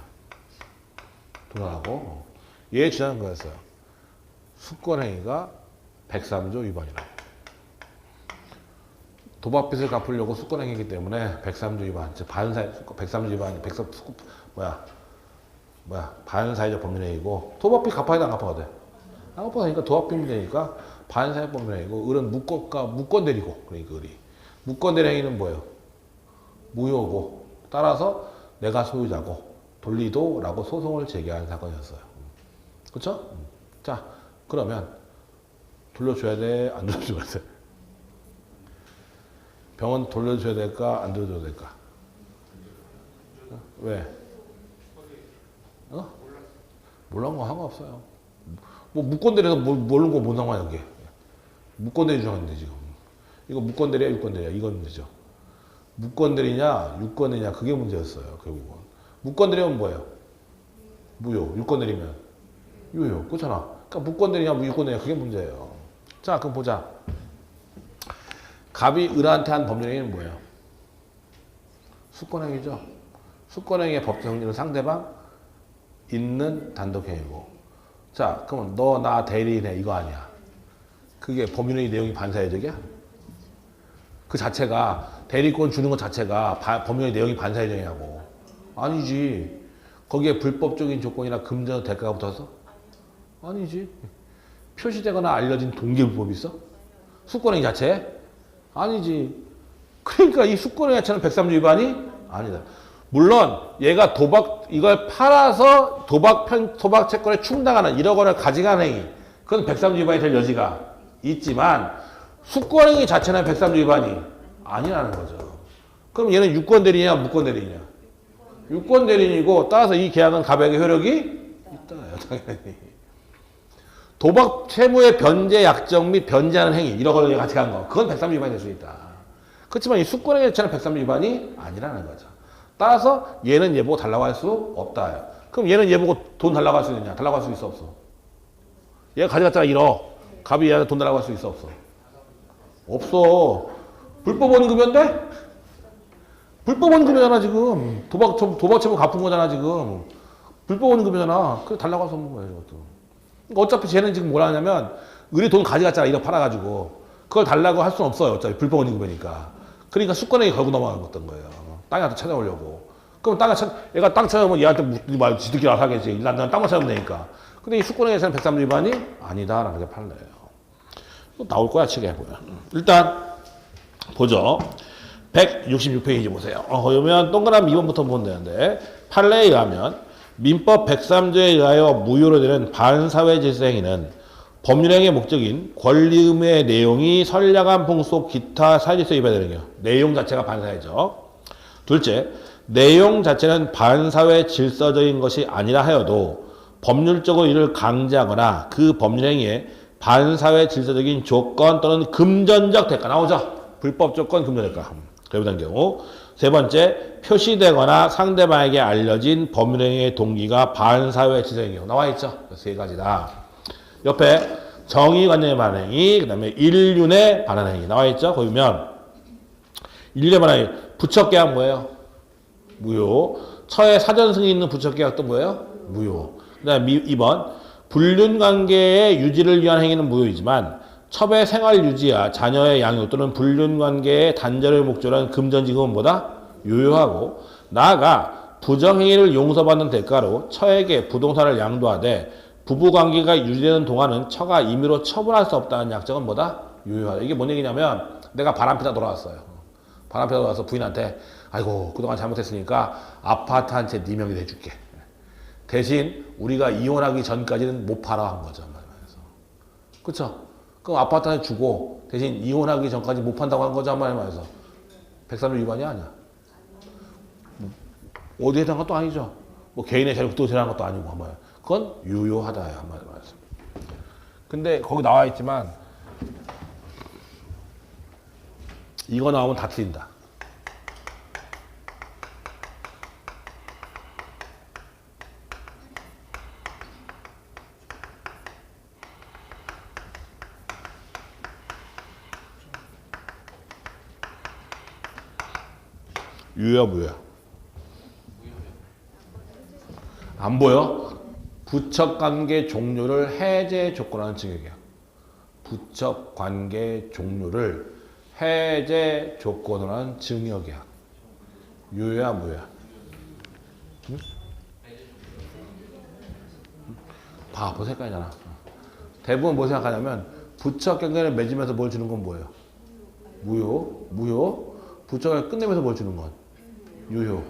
돌아가고 얘 주장한 거였어요. 수권행위가 103조 위반이라고. 도박빚을 갚으려고 수권행위이기 때문에 103조 위반, 즉 반사회 103조 위반, 반사회적 법률행위고 도박빚 갚아야 돼, 안 갚아야 돼? 안 갚아야 되니까 도박빚 문제니까 반사회 법률행위고 을은 무권 대리고 그러니까 을이 무권 대리행위는 뭐예요? 무효고 따라서 내가 소유자고 돌리도라고 소송을 제기한 사건이었어요. 그렇죠? 자, 그러면 돌려줘야 돼, 안 돌려줘야 돼? 병원 돌려줘야 될까, 안 돌려줘야 될까? 왜? 몰라는 거 상관없어요. 뭐 무권대리에서 모르는 거 뭔 상관이야 그게. 무권대리 주장인데 지금. 이거 무권대리야, 유권대리야, 이건 문제죠. 무권대리냐, 유권대리냐 그게 문제였어요 결국은. 무권대리면 뭐예요? 무효. 유권대리면 유효. 그렇잖아. 그러니까 무권대리냐, 유권대리냐 그게 문제예요. 자, 그럼 보자. 갑이 을한테 한 법률행위는 뭐예요? 수권행위죠. 수권행위의 법적 형리는 상대방 있는 단독행위고. 자, 그러면 너 나 대리인해 이거 아니야. 그게 법률행위 내용이 반사회적이야? 그 자체가 대리권 주는 것 자체가 법률행위 내용이 반사회적이냐고. 아니지. 거기에 불법적인 조건이나 금전 대가가 붙어서? 아니지. 표시되거나 알려진 동기불법이 있어? 수권행위 자체에? 아니지. 그러니까 이 수권행위 자체는 103조 위반이 아니다. 물론 얘가 이걸 팔아서 도박 채권에 충당하는 1억 원을 가져가는 행위, 그건 103조 위반이 될 여지가 있지만 수권행위 자체는 103조 위반이 아니라는 거죠. 그럼 얘는 유권대리냐 무권대리냐? 유권대리인이고 따라서 이 계약은 갑에게 효력이 있다. 당연히. 도박 채무의 변제 약정 및 변제하는 행위 1억 원을 같이 간 거, 그건 103조 위반이 될 수 있다. 그렇지만 이 수권행위 자체는 103조 위반이 아니라는 거죠. 따라서 얘는 얘 보고 달라고 할 수 없다. 그럼 얘는 얘 보고 돈 달라고 할 수 있느냐? 달라고 할 수 있어 없어? 얘가 가져갔잖아 1억. 갑이 얘한테 돈 달라고 할 수 있어 없어? 없어. 불법 원금인데? 불법 원금이잖아 지금. 도박 채무 갚은 거잖아 지금. 불법 원금이잖아. 그래 달라고 할 수 없는 거예요 이것도. 그러니까 어차피 쟤는 지금 뭐라 하냐면 을이 돈 가져갔잖아 1억 팔아가지고. 그걸 달라고 할 수는 없어요. 어차피 불법 원금이니까. 그러니까 수권행위 걸고 넘어갔던 거예요. 땅한테 찾아오려고. 그럼 얘가 땅 찾아오면 얘한테 말 지들끼리 알아서 하겠지. 난 땅만 찾아오면 되니까. 근데 이 수권행위에서는 103조 위반이 아니다라는 게 판례예요. 나올 거야, 책에 보면. 일단, 보죠. 166페이지 보세요. 그러면 동그라미 2번부터 보면 되는데, 판례에 의하면 민법 103조에 의하여 무효로 되는 반사회 질서 행위는 법률행위의 목적인 권리 의무의 내용이 선량한 풍속 기타 사회질서 위반이 되는 거예요. 내용 자체가 반사회죠. 둘째, 내용 자체는 반사회 질서적인 것이 아니라 하여도 법률적으로 이를 강제하거나 그 법률행위에 반사회 질서적인 조건 또는 금전적 대가 나오죠. 불법 조건, 금전 대가. 그런 경우. 세 번째, 표시되거나 상대방에게 알려진 법률행위의 동기가 반사회 질서인 경우 나와 있죠. 세 가지다. 옆에 정의관념에 반한 행위, 그 다음에 인륜에 반한 행위 나와 있죠. 거기 보면 인륜에 반한 행위, 부척계약 뭐예요? 무효. 처에 사전 승인 있는 부척계약도 뭐예요? 무효. 그 다음에 2번, 불륜관계의 유지를 위한 행위는 무효이지만 첩의 생활 유지야 자녀의 양육 또는 불륜관계의 단절을 목적으로 한 금전지급은 뭐다? 유효하고, 나아가 부정행위를 용서받는 대가로 처에게 부동산을 양도하되 부부관계가 유지되는 동안은 처가 임의로 처분할 수 없다는 약정은 뭐다? 유효하다. 이게 뭔 얘기냐면 내가 바람피다 돌아왔어요. 바람피다 돌아와서 부인한테 아이고 그동안 잘못했으니까 아파트 한 채 네 명이 내줄게. 대신 우리가 이혼하기 전까지는 못 팔아 한 거죠. 그렇죠? 그럼 아파트 한 채 주고 대신 이혼하기 전까지 못 판다고 한 거죠. 한마디로 말해서 103조 위반이 아니야. 어디에 대한 것도 아니죠. 뭐 개인의 자유 극도에 대한 것도 아니고 한마디로. 그건 유효하다야 한마디로 말해서. 근데 거기 나와 있지만 이거 나오면 다 틀린다. 유효야 무효야? 안 보여? 부척관계 종료를 해제 조건하는 증액이야. 부척관계 종료를 해제 조건으로 한 증역이야. 유효야 무효야? 응? 봐, 벌써 헷갈리잖아. 대부분 뭐 생각하냐면 부척관계를 맺으면서 뭘 주는 건 뭐예요? 무효? 무효? 부척관계 끝내면서 뭘 주는 건? 유효.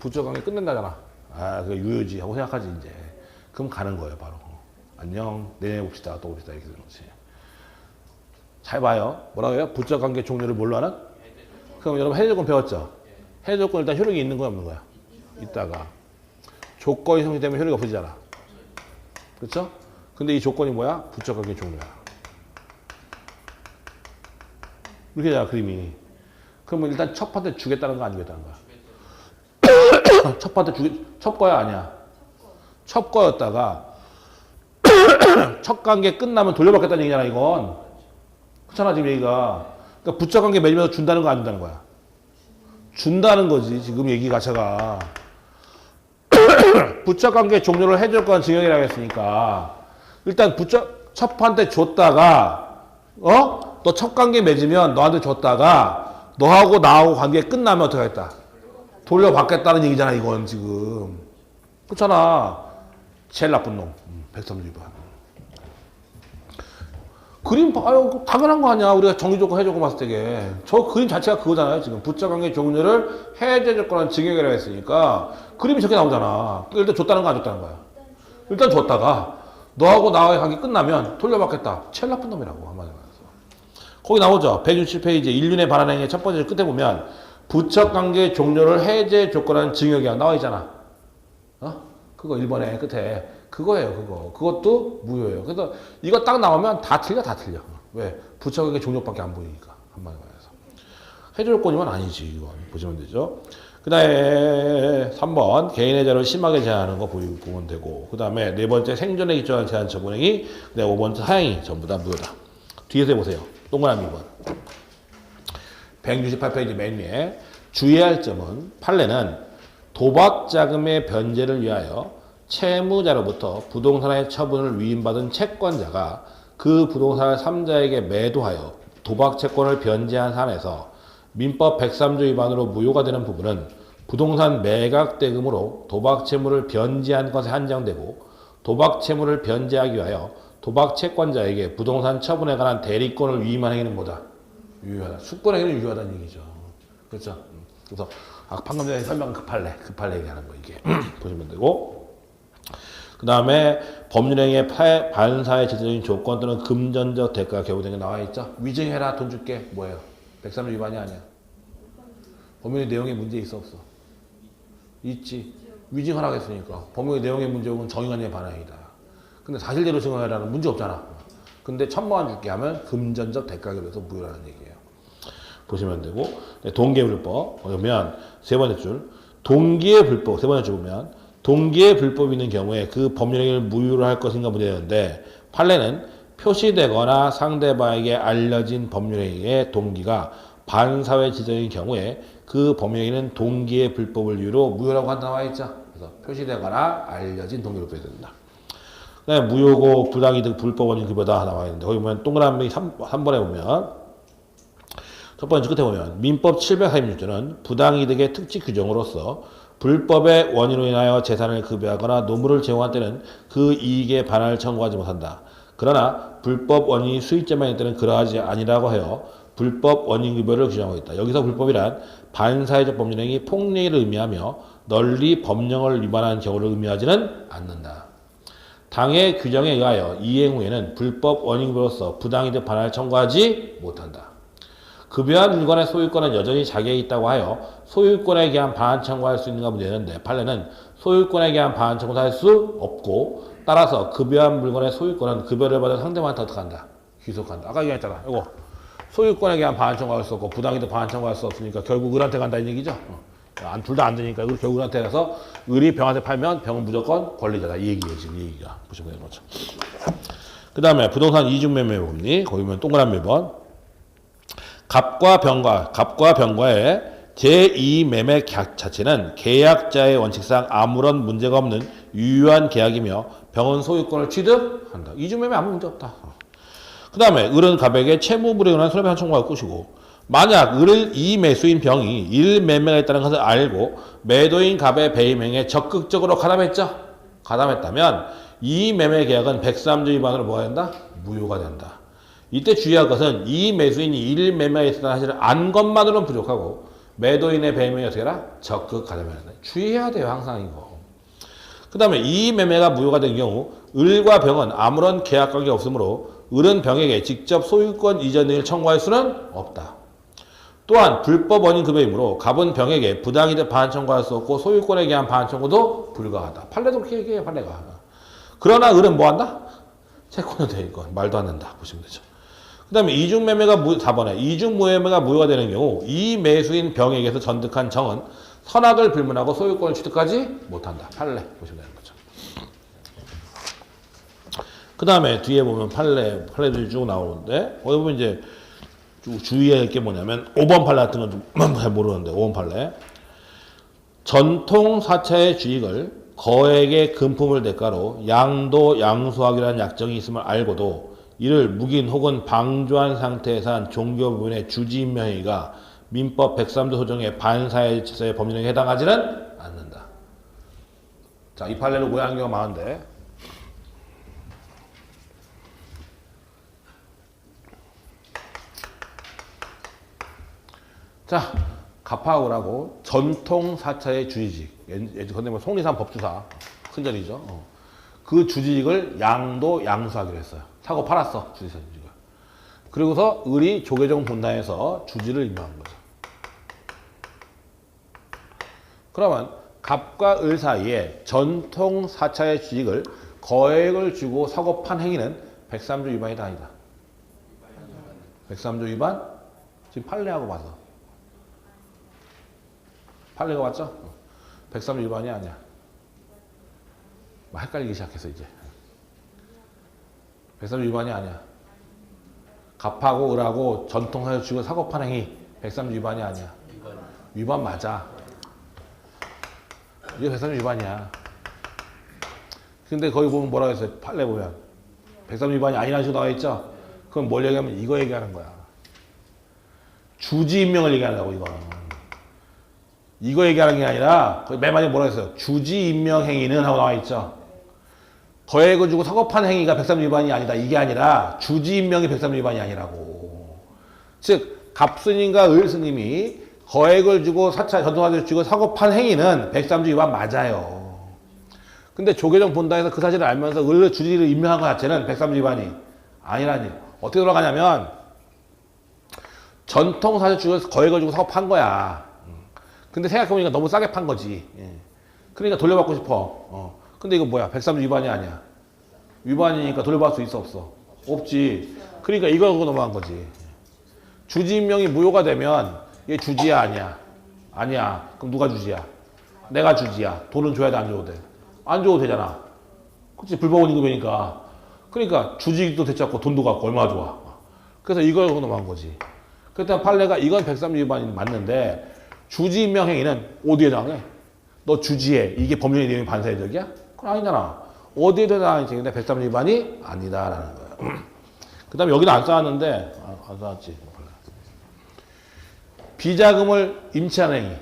부척관계 끝낸다잖아. 아, 그게 유효지 하고 생각하지 이제. 그럼 가는 거예요 바로. 안녕, 내년에 봅시다, 또 봅시다 이렇게 되는 거지. 잘 봐요. 뭐라고 해요? 부척관계 종료를 뭘로 하는? 그럼 여러분 해제조건 배웠죠? 해제조건 일단 효력이 있는 거야 없는 거야? 있다가 조건이 성립되면 효력이 없어지잖아. 그렇죠? 근데 이 조건이 뭐야? 부척관계 종료야. 이렇게 되잖아 그림이. 그러면 일단 첫 판때 주겠다는 거 안 주겠다는 거야? 첫 판때 첫 거야 아니야? 첫 거였다가 첫 관계 끝나면 돌려받겠다는 얘기잖아 이건. 그렇잖아 지금 얘기가. 그러니까 부척관계 맺으면서 준다는 거 안 준다는 거야? 준다는 거지 지금 얘기 자체가. 부척관계 종료를 해줄 건 증여이라고 했으니까 일단 첫 판때 줬다가 너 첫 관계 맺으면 너한테 줬다가 너하고 나하고 관계 끝나면 어떻게 하겠다? 돌려받겠다는 얘기잖아 이건 지금. 그렇잖아. 제일 나쁜 놈. 103조. 그림 봐요. 당연한 거 아니야. 우리가 정리조건 해조건 봤을 때게. 저 그림 자체가 그거잖아요. 지금 부척관계 종료를 해제 조건한 증여이라고 했으니까 그림이 저렇게 나오잖아. 일단 줬다는 거 안 줬다는 거야. 일단 줬다가 너하고 나와의 관계 끝나면 돌려받겠다. 제일 나쁜 놈이라고 한마디로 말해서. 거기 나오죠. 167페이지 인륜에 반하는 행위의 첫 번째 끝에 보면 부척관계 종료를 해제 조건한 증여기가 나와 있잖아. 그거 1번에 끝에 그거예요. 그것도 무효예요. 그래서 이거 딱 나오면 다 틀려. 왜? 부척관계 종료밖에 안 보이니까 한마디로 말해서. 해제 조건이면 아니지 이건 보시면 되죠. 그 다음에 3번 개인의 자유를 심하게 제한하는 거 보면 되고, 그 다음에 네 번째 생존에 기초한 제한 처분행위, 그 다음에 5번째 사행위 전부 다 무효다. 뒤에서 해보세요. 동그라미 2번. 168페이지 맨 위에 주의할 점은 판례는 도박자금의 변제를 위하여 채무자로부터 부동산의 처분을 위임받은 채권자가 그 부동산을 3자에게 매도하여 도박채권을 변제한 사안에서 민법 103조 위반으로 무효가 되는 부분은 부동산 매각대금으로 도박채무를 변제한 것에 한정되고 도박채무를 변제하기 위하여 도박채권자에게 부동산 처분에 관한 대리권을 위임한 행위는 뭐다? 유효하다. 숙권행위는 유효하다는 얘기죠. 그렇죠? 그래서 방금 전에 설명한 급할래 얘기하는 거 이게 보시면 되고, 그 다음에 법률행위의 반사의 질서적인 조건 또는 금전적 대가가 결부된 게 나와 있죠. 위증해라 돈 줄게 뭐예요? 103조 위반이 아니야. 법률의 내용에 문제 있어 없어? 있지. 위증하라고 했으니까 법률의 내용의 문제는 정의관념의 반항이다. 근데 사실대로 증언하라는 문제 없잖아. 근데 1,000만 원 줄게 하면 금전적 대가가 결부돼서 무효라는 얘기예요. 보시면 되고, 동기의 불법 보면 세 번째 줄 동기의 불법 세 번째 줄 보면 동기의 불법이 있는 경우에 그 법률행위를 무효로 할 것인가 문제되는데, 판례는 표시되거나 상대방에게 알려진 법률행위의 동기가 반사회 지정인 경우에 그 법률행위는 동기의 불법을 이유로 무효라고 한다 나와 있죠. 그래서 표시되거나 알려진 동기로 표해야 된다. 그다음에 무효고 부당이득 불법 원인 급여다 나와 있는데, 거기 보면 동그라미 3번에 보면 첫 번째 끝에 보면 민법 746조는 부당이득의 특징 규정으로서 불법의 원인으로 인하여 재산을 급여하거나 노무를 제공한 때는 그 이익에 반환을 청구하지 못한다. 그러나 불법 원인이 수익제만 있을 때는 그러하지 아니라고 하여 불법 원인급여를 규정하고 있다. 여기서 불법이란 반사회적 법률행위 폭력을 의미하며 널리 법령을 위반한 경우를 의미하지는 않는다. 당의 규정에 의하여 이행 후에는 불법 원인급여로서 부당이득 반환을 청구하지 못한다. 급여한 물건의 소유권은 여전히 자기에 있다고 하여 소유권에 대한 반환 청구할 수 있는가 문제는데 판례는 소유권에 대한 반환 청구도 할 수 없고 따라서 급여한 물건의 소유권은 급여를 받은 상대방한테 어떻게 한다? 귀속한다. 아까 얘기했잖아. 이거 소유권에 대한 반환 청구할 수 없고 부당이득 반환 청구할 수 없으니까 결국 을한테 간다 이 얘기죠. 둘 다 안 되니까 결국 을한테 가서 을이 병한테 팔면 병은 무조건 권리자다. 이 얘기예요. 지금 이 얘기가. 보시면 되는 거죠. 그 다음에 부동산 이중매매 법리 거기 보면 동그라미 1번 갑과 병과의 제2매매 계약 자체는 계약자의 원칙상 아무런 문제가 없는 유효한 계약이며 병은 소유권을 취득한다. 이중매매 아무 문제 없다. 그 다음에 을은 갑에게 채무불이행을 한 손해배상 청구할 것이고 만약 을을 이 매수인 병이 일 매매가 있다는 것을 알고 매도인 갑의 배임행에 적극적으로 가담했다면 이 매매 계약은 103조 위반으로 뭐가 된다? 무효가 된다. 이때 주의할 것은 이 매수인이 일 매매가 있다는 사실을 안 것만으로는 부족하고 매도인의 배임행에 어떻게 해라? 적극 가담해야 된다. 주의해야 돼요. 항상 이거. 그 다음에 이 매매가 무효가 된 경우 을과 병은 아무런 계약관계가 없으므로 을은 병에게 직접 소유권 이전 등을 청구할 수는 없다. 또한 불법 원인 급여이므로 갑은 병에게 부당이득 반환 청구할 수 없고 소유권에 대한 반환 청구도 불가하다. 판례도 그렇게 얘기해요. 판례가. 그러나 을은 뭐한다? 채권은 되니까 말도 안 된다. 보시면 되죠. 그 다음에 이중매매가 4번에 이중매매가 무효가 되는 경우 이 매수인 병에게서 전득한 정은 선악을 불문하고 소유권을 취득하지 못한다. 판례 보시면 되는 거죠. 그 다음에 뒤에 보면 판례들이 쭉 나오는데 거기 보면 이제 주의할 게 뭐냐면 5번 판례 같은 건 좀 잘 모르는데 5번 판례 전통 사차의 주익을 거액의 금품을 대가로 양도 양수하기라는 약정이 있음을 알고도 이를 묵인 혹은 방조한 상태에서 한 종교 부분의 주지임명행위가 민법 103조 소정의 반사의 질서의 법률행위에 해당하지는 않는다. 자, 이 판례를 오해하는 경우가 많은데 자, 갑하고라고 전통 사차의 주의직, 예컨대 뭐 송리산 법주사 큰절이죠. 그 주지직을 양도 양수하기로 했어요. 사고 팔았어 주지직을. 그리고서 을이 조계종 본당에서 주지를 임명한 거죠. 그러면 갑과 을 사이에 전통 사차의 주직을 거액을 주고 사고 판 행위는 103조 위반이다 아니다. 103조 위반? 지금 판례하고 봐서. 판례가 맞죠? 103조 위반이 아니야. 헷갈리기 시작했어 이제. 103조 위반이 아니야. 갑하고 을하고 전통사유 주고 사고 판 행위 103조 위반이 아니야. 위반 맞아. 이게 103조 위반이야. 근데 거기 보면 뭐라고 했어요? 판례 보면 103조 위반이 아니라는 식으로 나와 있죠? 그럼 뭘 얘기하면 이거 얘기하는 거야. 주지 임명을 얘기하는 거고 이거 얘기하는 게 아니라 맨 마지막에 뭐라고 했어요? 주지 임명 행위는 하고 나와 있죠? 거액을 주고 사고 판 행위가 103조 위반이 아니다. 이게 아니라 주지 임명이 103조 위반이 아니라고. 즉 갑스님과 을스님이 거액을 주고 전통사유를 주고 사고 판 행위는 103조 위반 맞아요. 근데 조계종 본당에서 그 사실을 알면서 을 주지를 임명한 것 자체는 103조 위반이 아니라니. 어떻게 돌아가냐면 전통사유 주고 거액을 주고 사고 판 거야. 근데 생각해보니까 너무 싸게 판 거지. 그러니까 돌려받고 싶어. 근데 이거 뭐야? 103조 위반이 아니야. 위반이니까 돌려받을 수 있어 없어? 없지. 그러니까 이거 하고 넘어간 거지. 주지 임명이 무효가 되면 얘 주지야 아니야? 아니야. 그럼 누가 주지야? 내가 주지야. 돈은 줘야 돼 안 줘도 돼? 안 줘도 되잖아. 그치? 불법 원인급여니까. 그러니까 주지도 되찾고 돈도 갖고 얼마나 좋아. 그래서 이걸 하고 넘어간 거지. 그랬더니 판례가 이건 103조 위반이 맞는데 주지 임명 행위는 어디에 해당해? 너 주지해. 이게 법률의 내용이 반사회적이야? 그건 아니잖아. 어디에 해당하는지 근데 103조 위반이 아니다라는 거야. 그 다음에 여기는 안 써놨는데 안 써놨지. 비자금을 임치하는 행위.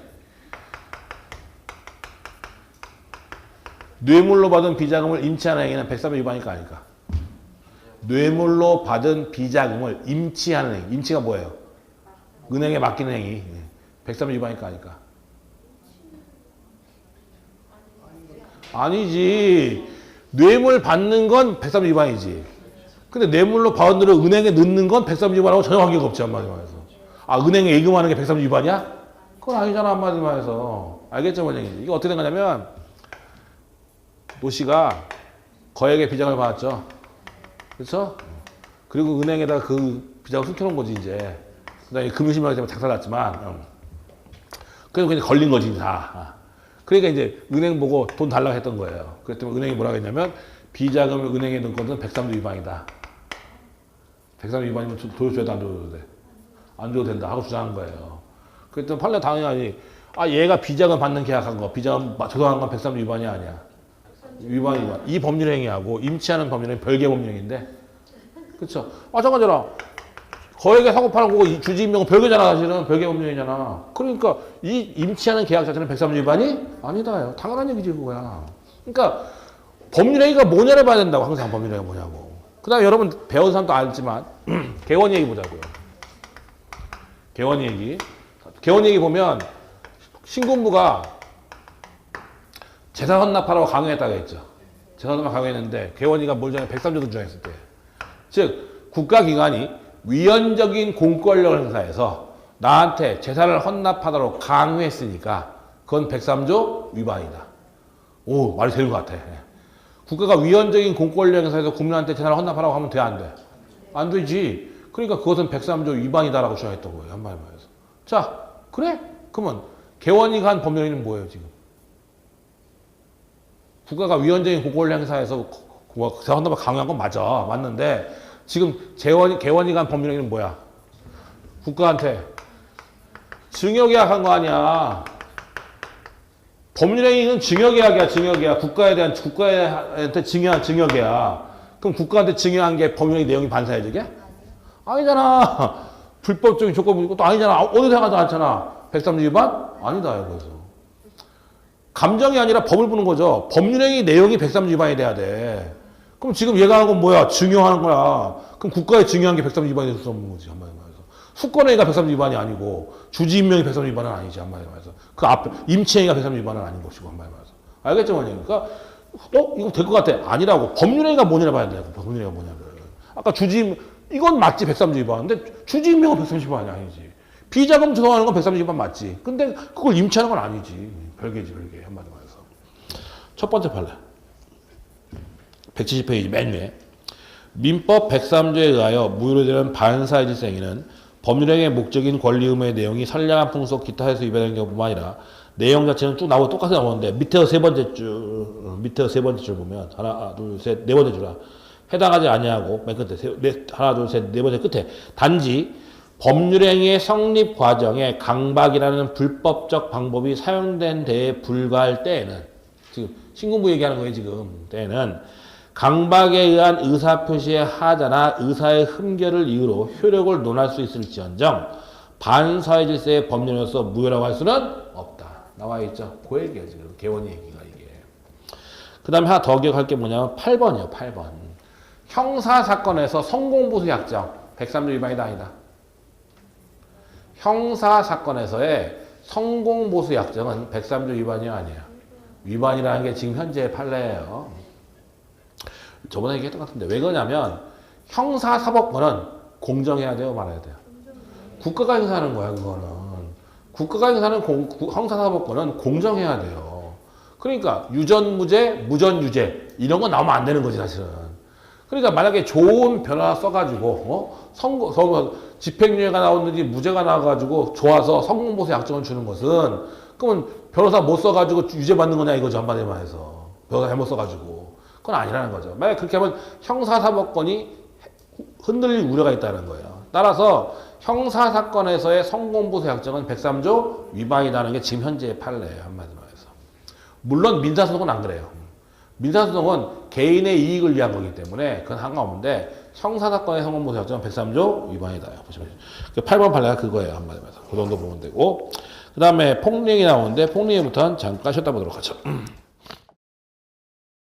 뇌물로 받은 비자금을 임치하는 행위는 103조 위반일까 아닐까? 뇌물로 받은 비자금을 임치하는 행위. 임치가 뭐예요? 은행에 맡기는 행위. 103조 위반이니까 아니까. 아니지. 뇌물 받는 건 103조 위반이지. 근데 뇌물로 받은 돈을 은행에 넣는 건 103조 위반하고 전혀 관계가 없지, 한마디로 말해서. 아, 은행에 예금하는 게 103조 위반이야? 그건 아니잖아, 한마디로 말해서. 알겠죠, 원장님? 이게 어떻게 된 거냐면, 노 씨가 거액의 비장을 받았죠. 그렇죠? 그리고 은행에다가 그 비장을 숨겨놓은 거지, 이제. 그 다음에 금융심의학이 때문에 작살났지만, 그래서 그냥 걸린 거지, 다. 그러니까 이제 은행 보고 돈 달라고 했던 거예요. 그랬더니 은행이 뭐라고 했냐면, 비자금을 은행에 넣은 것은 103조 위반이다. 103조 위반이면 도요줘도 안 줘도 돼. 안 줘도 된다 하고 주장한 거예요. 그랬더니 판례 당연히, 아, 얘가 비자금 받는 계약한 거, 비자금 조성한 건 103조 위반이 아니야. 위반. 이 법률행위하고 임치하는 법률행위 별개 법률행위인데, 그쵸? 아, 잠깐만요. 거액의 사고 파는 거고 주지임명은 별개잖아, 사실은. 별개 법률행위잖아. 그러니까 이 임치하는 계약 자체는 103조 위반이 아니다요. 당연한 얘기지, 그거야. 그러니까 법률행위가 뭐냐를 봐야 된다고, 항상 법률행위가 뭐냐고. 그 다음에 여러분 배운 사람도 알지만, 개원 얘기 보자고요. 개원 얘기. 개원 얘기 보면, 신군부가 재산 헌납하라고 강요했다고 했죠. 재산 헌납 강요했는데, 개원이가 뭘 전에 103조 주장했을 때. 즉, 국가기관이 위헌적인 공권력을 행사해서 나한테 재산을 헌납하도록 강요했으니까, 그건 103조 위반이다. 오, 말이 되는 것 같아. 국가가 위헌적인 공권력 행사해서 국민한테 재산을 헌납하라고 하면 돼, 안 돼? 안 되지. 그러니까 그것은 103조 위반이다라고 주장했던 거예요, 한마디로 말해서. 자, 그래? 그러면 개원이가 한 법률행위는 뭐예요, 지금? 국가가 위헌적인 공권력 행사해서 재산 헌납을 강요한 건 맞아. 맞는데 지금 개원이가 한 법률행위는 뭐야? 국가한테 증여계약 한 거 아니야. 법률행위는 증여계약이야, 증여계약. 국가한테 증여한 증여계약. 그럼 국가한테 증여한 게 법률행위 내용이 반사해, 저게? 아니잖아. 불법적인 조건부 또 아니잖아. 어느 생각도 않잖아. 103조 위반? 아니다, 그래서. 감정이 아니라 법을 보는 거죠. 법률행위 내용이 103조 위반이 돼야 돼. 그럼 지금 얘가 하는 건 뭐야? 증여하는 거야. 그럼 국가에 증여한 게 103조 위반이 될 수 없는 거지, 한마디로 말해서. 수권행위가 103조 위반이 아니고, 주지임명이 103조 위반은 아니지, 한마디로 말해서. 그 앞에, 임치행위가 103조 위반은 아닌 것이고, 한마디로 말해서. 알겠죠, 원장님? 그러니까, 이거 될 것 같아. 아니라고. 법률행위가 뭐냐를 봐야 돼요. 법률행위가 뭐냐를. 아까 이건 맞지, 103조 위반. 근데 주지임명은 103조 위반이 아니지. 비자금 조성하는 건 103조 위반 맞지. 근데 그걸 임치하는 건 아니지. 별개지, 별개. 한마디로 말해서. 첫 번째 판례. 170페이지 맨 위에. 민법 103조에 의하여 무효로 되는 반사의 질행위는 법률행위의 목적인 권리 의무의 내용이 선량한 풍속 기타 해서 위반된 경우뿐만 아니라 내용 자체는 쭉 나오고 똑같이 나오는데 밑에 세 번째 줄 보면 하나, 둘, 셋, 네 번째 줄아 해당하지 아니하고 맨 끝에 하나, 둘, 셋, 네 번째 끝에 단지 법률행위의 성립 과정에 강박이라는 불법적 방법이 사용된 데에 불과할 때에는 지금 신군부 얘기하는 거예요, 지금. 때에는 강박에 의한 의사표시의 하자나 의사의 흠결을 이유로 효력을 논할 수 있을지언정 반사회 질서의 법률로서 무효라고 할 수는 없다. 나와 있죠. 그 얘기야, 지금. 개원 얘기가 이게. 그 다음에 하나 더 기억할 게 뭐냐면 8번이에요. 8번. 형사사건에서 성공보수 약정. 103조 위반이다, 아니다. 형사사건에서의 성공보수 약정은 103조 위반이 아니에요. 위반이라는 게 지금 현재의 판례예요. 저번에 얘기했던 것 같은데 왜 그러냐면 형사사법권은 공정해야 돼요, 말아야 돼요. 국가가 행사하는 거야, 그거는. 국가가 행사하는 형사사법권은 공정해야 돼요. 그러니까 유전무죄, 무전유죄 이런 거 나오면 안 되는 거지, 사실은. 그러니까 만약에 좋은 변화 써가지고 집행유예가 나오든지 무죄가 나와가지고 좋아서 성공보수 약정을 주는 것은 그러면 변호사 못 써가지고 유죄 받는 거냐 이거죠, 한마디로 말해서. 변호사 잘못 써가지고. 그건 아니라는 거죠. 만약 그렇게 하면 형사사법권이 흔들릴 우려가 있다는 거예요. 따라서 형사사건에서의 성공보수 약정은 103조 위반이라는 게 지금 현재의 판례예요, 한마디로 말해서. 물론 민사소송은 안 그래요. 민사소송은 개인의 이익을 위한 거기 때문에 그건 상관없는데 형사사건의 성공보수 약정은 103조 위반이다. 보시면 8번 판례가 그거예요, 한마디로 말해서. 그 정도 보면 되고 그 다음에 폭력이 나오는데 폭력부터는 잠깐 쉬었다 보도록 하죠.